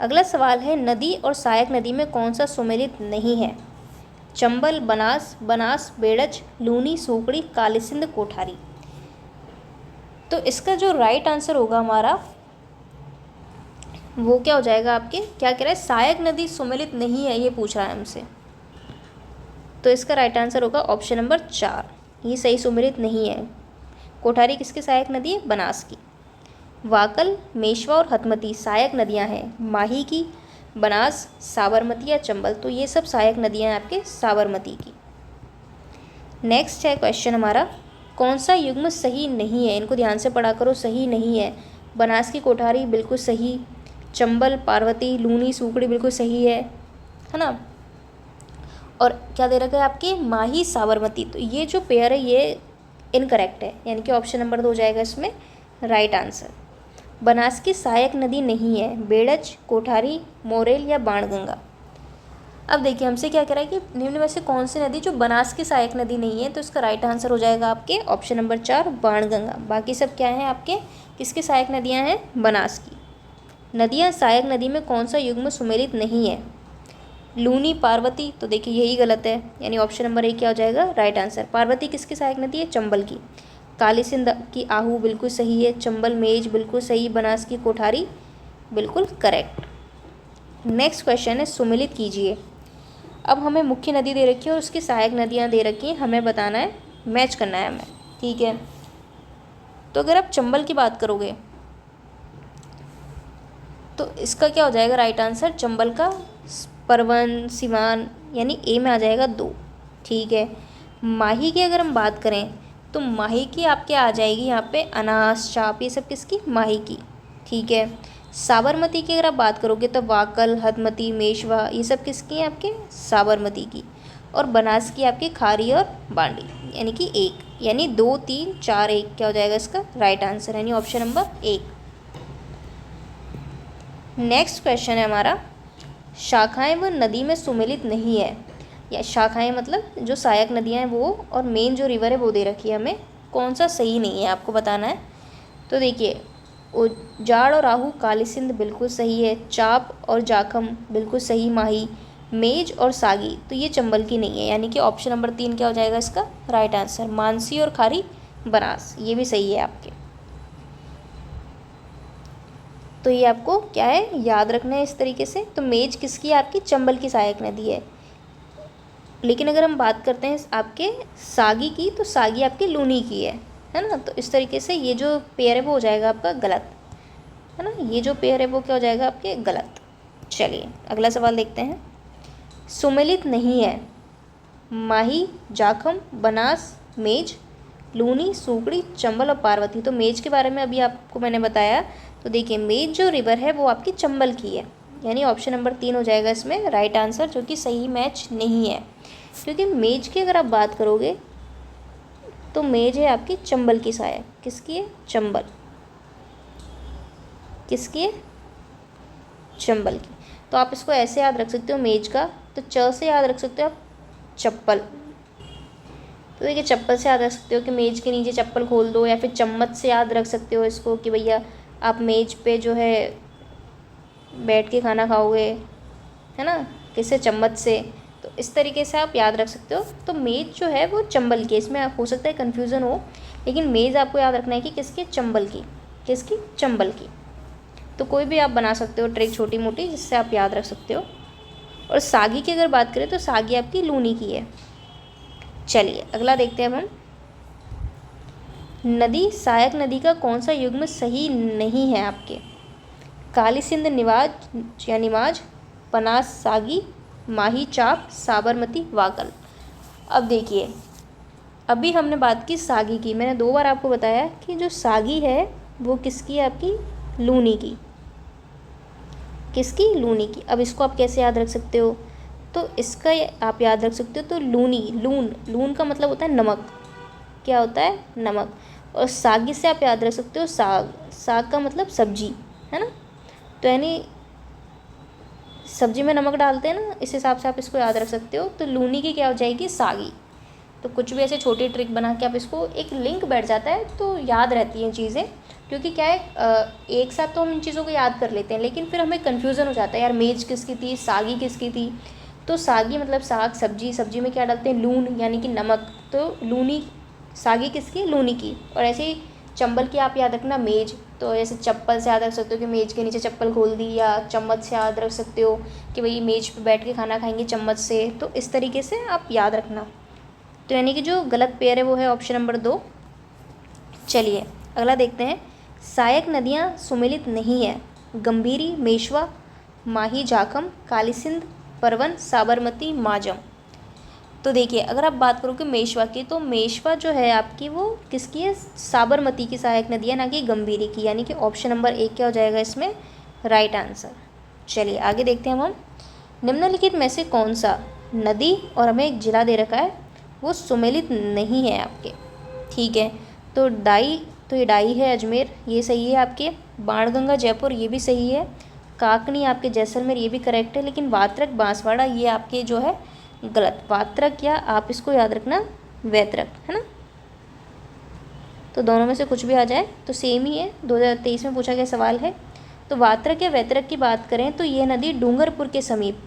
अगला सवाल है, नदी और सहायक नदी में कौन सा सुमेलित नहीं है? चंबल, बनास, बनास, बेड़च, लूनी, सूकड़ी, कालीसिंध, कोठारी। तो इसका जो राइट आंसर होगा हमारा वो क्या हो जाएगा आपके, क्या कह रहा है, सहायक नदी सुमेलित नहीं है, ये पूछ रहा है हमसे। तो इसका राइट आंसर होगा ऑप्शन नंबर 4, ये सही सुमेलित नहीं है। कोठारी किसकी सहायक नदी है? बनास की। वाकल, मेशवा और हथमती सहायक नदियां हैं, माही की, बनास, साबरमती या चंबल। तो ये सब सहायक नदियां हैं आपके साबरमती की। नेक्स्ट है क्वेश्चन हमारा, कौन सा युग्म सही नहीं है? इनको ध्यान से पढ़ा करो, सही नहीं है। बनास की कोठारी बिल्कुल सही, चंबल, पार्वती, लूनी, सूकड़ी बिल्कुल सही है ना। और क्या दे रखा है आपके, माही, साबरमती। तो ये जो पेयर है ये इनकरेक्ट है, यानी कि ऑप्शन नंबर 2 हो जाएगा इसमें राइट आंसर। बनास की सहायक नदी नहीं है, बेड़च, कोठारी, मोरेल या बाणगंगा। अब देखिए हमसे क्या कह रहा है कि निम्न में से कौन सी नदी जो बनास की सहायक नदी नहीं है? तो इसका राइट आंसर हो जाएगा आपके ऑप्शन नंबर 4 बाणगंगा। बाकी सब क्या है आपके, किसकी सहायक नदियाँ हैं? बनास की। नदियाँ सहायक नदी में कौन सा युग्म सुमेलित नहीं है? लूनी, पार्वती। तो देखिए यही गलत है, यानी ऑप्शन नंबर 1 क्या हो जाएगा राइट आंसर। पार्वती किसकी सहायक नदी है? चंबल की। कालीसिंध की आहू बिल्कुल सही है, चंबल मेज बिल्कुल सही, बनास की कोठारी बिल्कुल करेक्ट। नेक्स्ट क्वेश्चन है, सुमेलित कीजिए। अब हमें मुख्य नदी दे रखी है और उसकी सहायक नदियाँ दे रखी हैं, हमें बताना है, मैच करना है हमें, ठीक है। तो अगर आप चंबल की बात करोगे तो इसका क्या हो जाएगा राइट आंसर? चंबल का परवन, सिवान, यानी ए में आ जाएगा 2, ठीक है। माही की अगर हम बात करें तो माही की आपके आ जाएगी यहाँ पे अनास, चाप, ये सब किसकी? माही की, ठीक है। साबरमती की अगर आप बात करोगे तो वाकल, हथमती, मेशवा, ये सब किसकी हैं आपके? साबरमती की। और बनास की आपकी खारी और बांडी, यानी कि 1, यानी 2, 3, 4, 1 क्या हो जाएगा इसका राइट आंसर, यानी ऑप्शन नंबर 1। नेक्स्ट क्वेश्चन है हमारा, शाखाएं व नदी में सुमेलित नहीं है। या शाखाएं मतलब जो सहायक नदियां हैं वो, और मेन जो रिवर है वो दे रखी है हमें, कौन सा सही नहीं है आपको बताना है। तो देखिए उजाड़ और आहू कालीसिंध बिल्कुल सही है, चाप और जाखम बिल्कुल सही माही, मेज और सागी तो ये चंबल की नहीं है, यानी कि ऑप्शन नंबर 3 क्या हो जाएगा इसका राइट आंसर। मानसी और खारी बनास ये भी सही है आपके। तो ये आपको क्या है याद रखना है इस तरीके से। तो मेज किसकी है आपकी? चंबल की सहायक नदी है। लेकिन अगर हम बात करते हैं आपके सागी की तो सागी आपकी लूनी की है ना। तो इस तरीके से ये जो पेयर है वो हो जाएगा आपका गलत, है ना। ये जो पेयर है वो क्या हो जाएगा आपके गलत। चलिए अगला सवाल देखते हैं। सुमेलित नहीं है माही, जाखम, बनास, मेज, लूनी, सूकड़ी, चंबल और पार्वती। तो मेज के बारे में अभी आपको मैंने बताया। तो देखिए मेज जो रिवर है वो आपकी चंबल की है, यानी ऑप्शन नंबर 3 हो जाएगा इसमें राइट आंसर, जो कि सही मैच नहीं है। क्योंकि मेज की अगर आप बात करोगे तो मेज है आपकी चंबल की सहायक। किसकी है? चंबल। किसकी है? चंबल की। तो आप इसको ऐसे याद रख सकते हो मेज का, तो च से याद रख सकते हो आप चप्पल। तो देखिए चप्पल से याद रख सकते हो कि मेज के नीचे चप्पल खोल दो, या फिर चम्मच से याद रख सकते हो इसको कि भैया आप मेज पे जो है बैठ के खाना खाओगे, है ना, किससे? चम्मच से। तो इस तरीके से आप याद रख सकते हो। तो मेज जो है वो चंबल की, इसमें हो सकता है कन्फ्यूज़न हो, लेकिन मेज आपको याद रखना है कि किसकी? चंबल की। किसकी? चंबल की। तो कोई भी आप बना सकते हो ट्रिक छोटी मोटी जिससे आप याद रख सकते हो। और सागी की अगर बात करें तो सागी आपकी लूनी की है। चलिए अगला देखते हैं अब हम। नदी सहायक नदी का कौन सा युग्म सही नहीं है आपके? कालीसिंध निवाज या निमाज, पनास सागी, माही चाप, साबरमती वाकल। अब देखिए अभी हमने बात की सागी की, मैंने 2 बार आपको बताया कि जो सागी है वो किसकी है आपकी? लूनी की। किसकी? लूनी की। अब इसको आप कैसे याद रख सकते हो? तो इसका आप याद रख सकते हो तो लूनी, लून का मतलब होता है नमक। क्या होता है? नमक। और सागी से आप याद रख सकते हो साग, साग का मतलब सब्जी, है ना। तो यानी सब्जी में नमक डालते हैं ना, इस हिसाब से आप इसको याद रख सकते हो। तो लूनी की क्या हो जाएगी? सागी। तो कुछ भी ऐसे छोटी ट्रिक बना के आप इसको, एक लिंक बैठ जाता है तो याद रहती हैं चीज़ें। क्योंकि क्या है, एक साथ तो हम इन चीज़ों को याद कर लेते हैं, लेकिन फिर हमें कन्फ्यूज़न हो जाता है, यार मेज किसकी थी, सागी किसकी थी। तो सागी मतलब साग, सब्जी, सब्जी में क्या डालते हैं, लून यानी कि नमक, तो लूनी, सागी किसकी, लूनी की। और ऐसे ही चंबल की आप याद रखना, मेज, तो ऐसे चप्पल से याद रख सकते हो कि मेज के नीचे चप्पल खोल दी, या चम्मच से याद रख सकते हो कि भाई मेज पे बैठ के खाना खाएंगे चम्मच से। तो इस तरीके से आप याद रखना। तो यानी कि जो गलत पेयर है वो है ऑप्शन नंबर 2। चलिए अगला देखते हैं। सहायक नदियाँ सुमेलित नहीं है, गंभीरी, मेशवा, माही, जाखम, काली सिंध, परवन, साबरमती, माजम। तो देखिए अगर आप बात करोगे मेशवा की, तो मेशवा जो है आपकी वो किसकी है, साबरमती की सहायक नदी है, ना कि गंभीरी की। यानी कि ऑप्शन नंबर 1 क्या हो जाएगा इसमें, राइट आंसर। चलिए आगे देखते हैं हम। निम्नलिखित में से कौन सा नदी, और हमें एक जिला दे रखा है, वो सुमेलित नहीं है आपके। ठीक है, तो डाई, तो ये डाई है अजमेर, ये सही है आपके। बाणगंगा जयपुर, ये भी सही है। काकनी आपके जैसलमेर, ये भी करेक्ट है। लेकिन वात्रक बांसवाड़ा ये आपके जो है गलत। वात्रक, या आप इसको याद रखना वैत्रक, है ना। तो दोनों में से कुछ भी आ जाए तो सेम ही है, 2023 में पूछा गया सवाल है। तो वात्रक या वैत्रक की बात करें तो ये नदी डूंगरपुर के समीप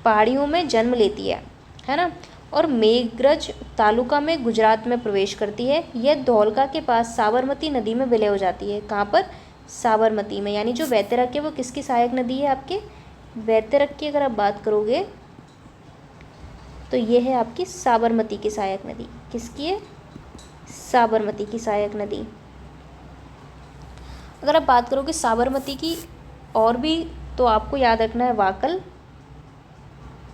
पहाड़ियों में जन्म लेती है ना। और मेघरज तालुका में गुजरात में प्रवेश करती है। यह धौलका के पास साबरमती नदी में विलय हो जाती है। कहाँ पर, साबरमती में। यानी जो वैतरक है वो किसकी सहायक नदी है आपके, वैतरक की अगर आप बात करोगे तो ये है आपकी साबरमती की सहायक नदी। किसकी है, साबरमती की सहायक नदी। अगर आप बात करोगे साबरमती की और भी, तो आपको याद रखना है वाकल,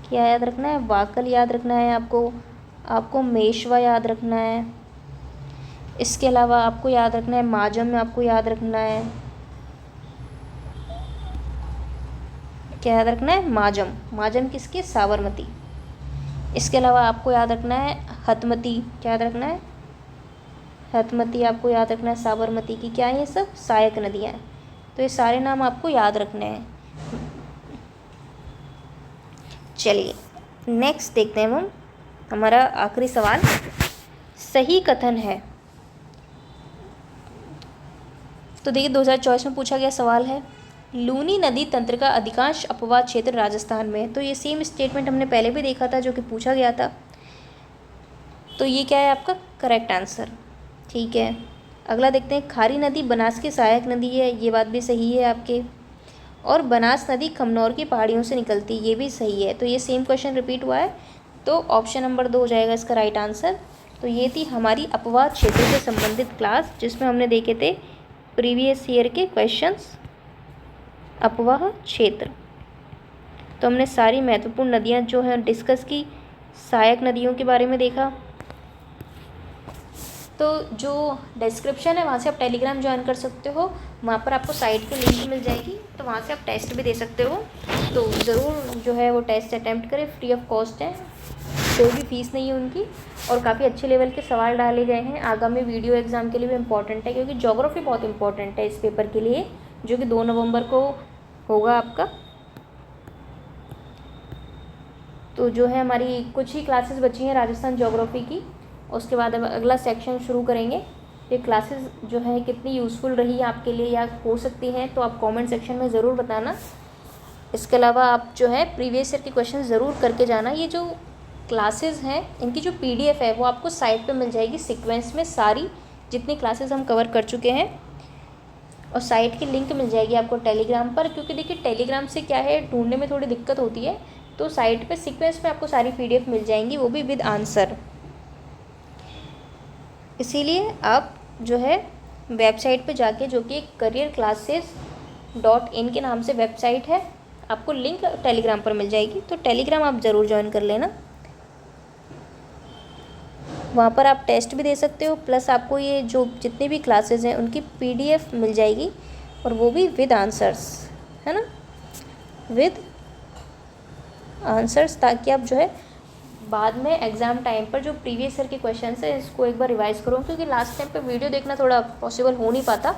क्या याद रखना है, वाकल याद रखना है आपको मेशवा याद रखना है। इसके अलावा आपको याद रखना है माजम में, आपको याद रखना है, क्या याद रखना है, माजम। माजम किसके, साबरमती। इसके अलावा आपको याद रखना है हथमती, क्या याद रखना है, हथमती आपको याद रखना है साबरमती की। क्या है ये सब, सहायक नदियाँ हैं। तो ये सारे नाम आपको याद रखने हैं। चलिए नेक्स्ट देखते हैं हम, हमारा आखिरी सवाल। सही कथन है, तो देखिए 2024 में पूछा गया सवाल है, लूनी नदी तंत्र का अधिकांश अपवाह क्षेत्र राजस्थान में है। तो ये सेम स्टेटमेंट हमने पहले भी देखा था जो कि पूछा गया था। तो ये क्या है आपका करेक्ट आंसर। ठीक है, अगला देखते हैं। खारी नदी बनास की सहायक नदी है, ये बात भी सही है आपके। और बनास नदी खमनौर की पहाड़ियों से निकलती है, ये भी सही है। तो ये सेम क्वेश्चन रिपीट हुआ है, तो ऑप्शन नंबर 2 हो जाएगा इसका राइट आंसर। तो ये थी हमारी अपवाह क्षेत्र से संबंधित क्लास, जिसमें हमने देखे थे प्रीवियस ईयर के क्वेश्चंस, अपवाह क्षेत्र। तो हमने सारी महत्वपूर्ण नदियाँ जो हैं डिस्कस की, सहायक नदियों के बारे में देखा। तो जो डिस्क्रिप्शन है वहाँ से आप टेलीग्राम ज्वाइन कर सकते हो, वहाँ पर आपको साइट की लिंक मिल जाएगी, तो वहाँ से आप टेस्ट भी दे सकते हो। तो ज़रूर जो है वो टेस्ट अटैम्प्ट करें, फ्री ऑफ कॉस्ट है, कोई भी फीस नहीं है उनकी। और काफ़ी अच्छे लेवल के सवाल डाले गए हैं, आगामी वीडियो एग्ज़ाम के लिए भी इम्पॉर्टेंट है, क्योंकि ज्योग्राफी बहुत इंपॉर्टेंट है इस पेपर के लिए, जो कि 2 नवंबर को होगा आपका। तो जो है हमारी कुछ ही क्लासेस बची हैं राजस्थान ज्योग्राफी की, उसके बाद अब अगला सेक्शन शुरू करेंगे। ये क्लासेस जो है कितनी यूज़फुल रही आपके लिए या हो सकती हैं, तो आप कमेंट सेक्शन में ज़रूर बताना। इसके अलावा आप जो है प्रीवियस ईयर के क्वेश्चन ज़रूर करके जाना। ये जो क्लासेस हैं इनकी जो PDF है वो आपको साइट पे मिल जाएगी सीक्वेंस में, सारी जितनी क्लासेस हम कवर कर चुके हैं, और साइट की लिंक मिल जाएगी आपको टेलीग्राम पर। क्योंकि देखिए टेलीग्राम से क्या है, ढूंढने में थोड़ी दिक्कत होती है, तो साइट पे सीक्वेंस में आपको सारी PDF मिल जाएंगी, वो भी विद आंसर। इसीलिए आप जो है वेबसाइट पे जाके, जो कि careerclasses.in के नाम से वेबसाइट है, आपको लिंक टेलीग्राम पर मिल जाएगी, तो टेलीग्राम आप ज़रूर ज्वाइन कर लेना। वहाँ पर आप टेस्ट भी दे सकते हो, प्लस आपको ये जो जितनी भी क्लासेस हैं उनकी PDF मिल जाएगी, और वो भी विद आंसर्स, है ना, विद आंसर्स, ताकि आप जो है बाद में एग्ज़ाम टाइम पर जो प्रीवियस ईयर के क्वेश्चन है इसको एक बार रिवाइज़ करो। क्योंकि लास्ट टाइम पे वीडियो देखना थोड़ा पॉसिबल हो नहीं पाता,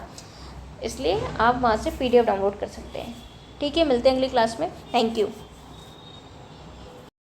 इसलिए आप वहाँ से PDF डाउनलोड कर सकते हैं। ठीक है, मिलते हैं अगली क्लास में। Thank you.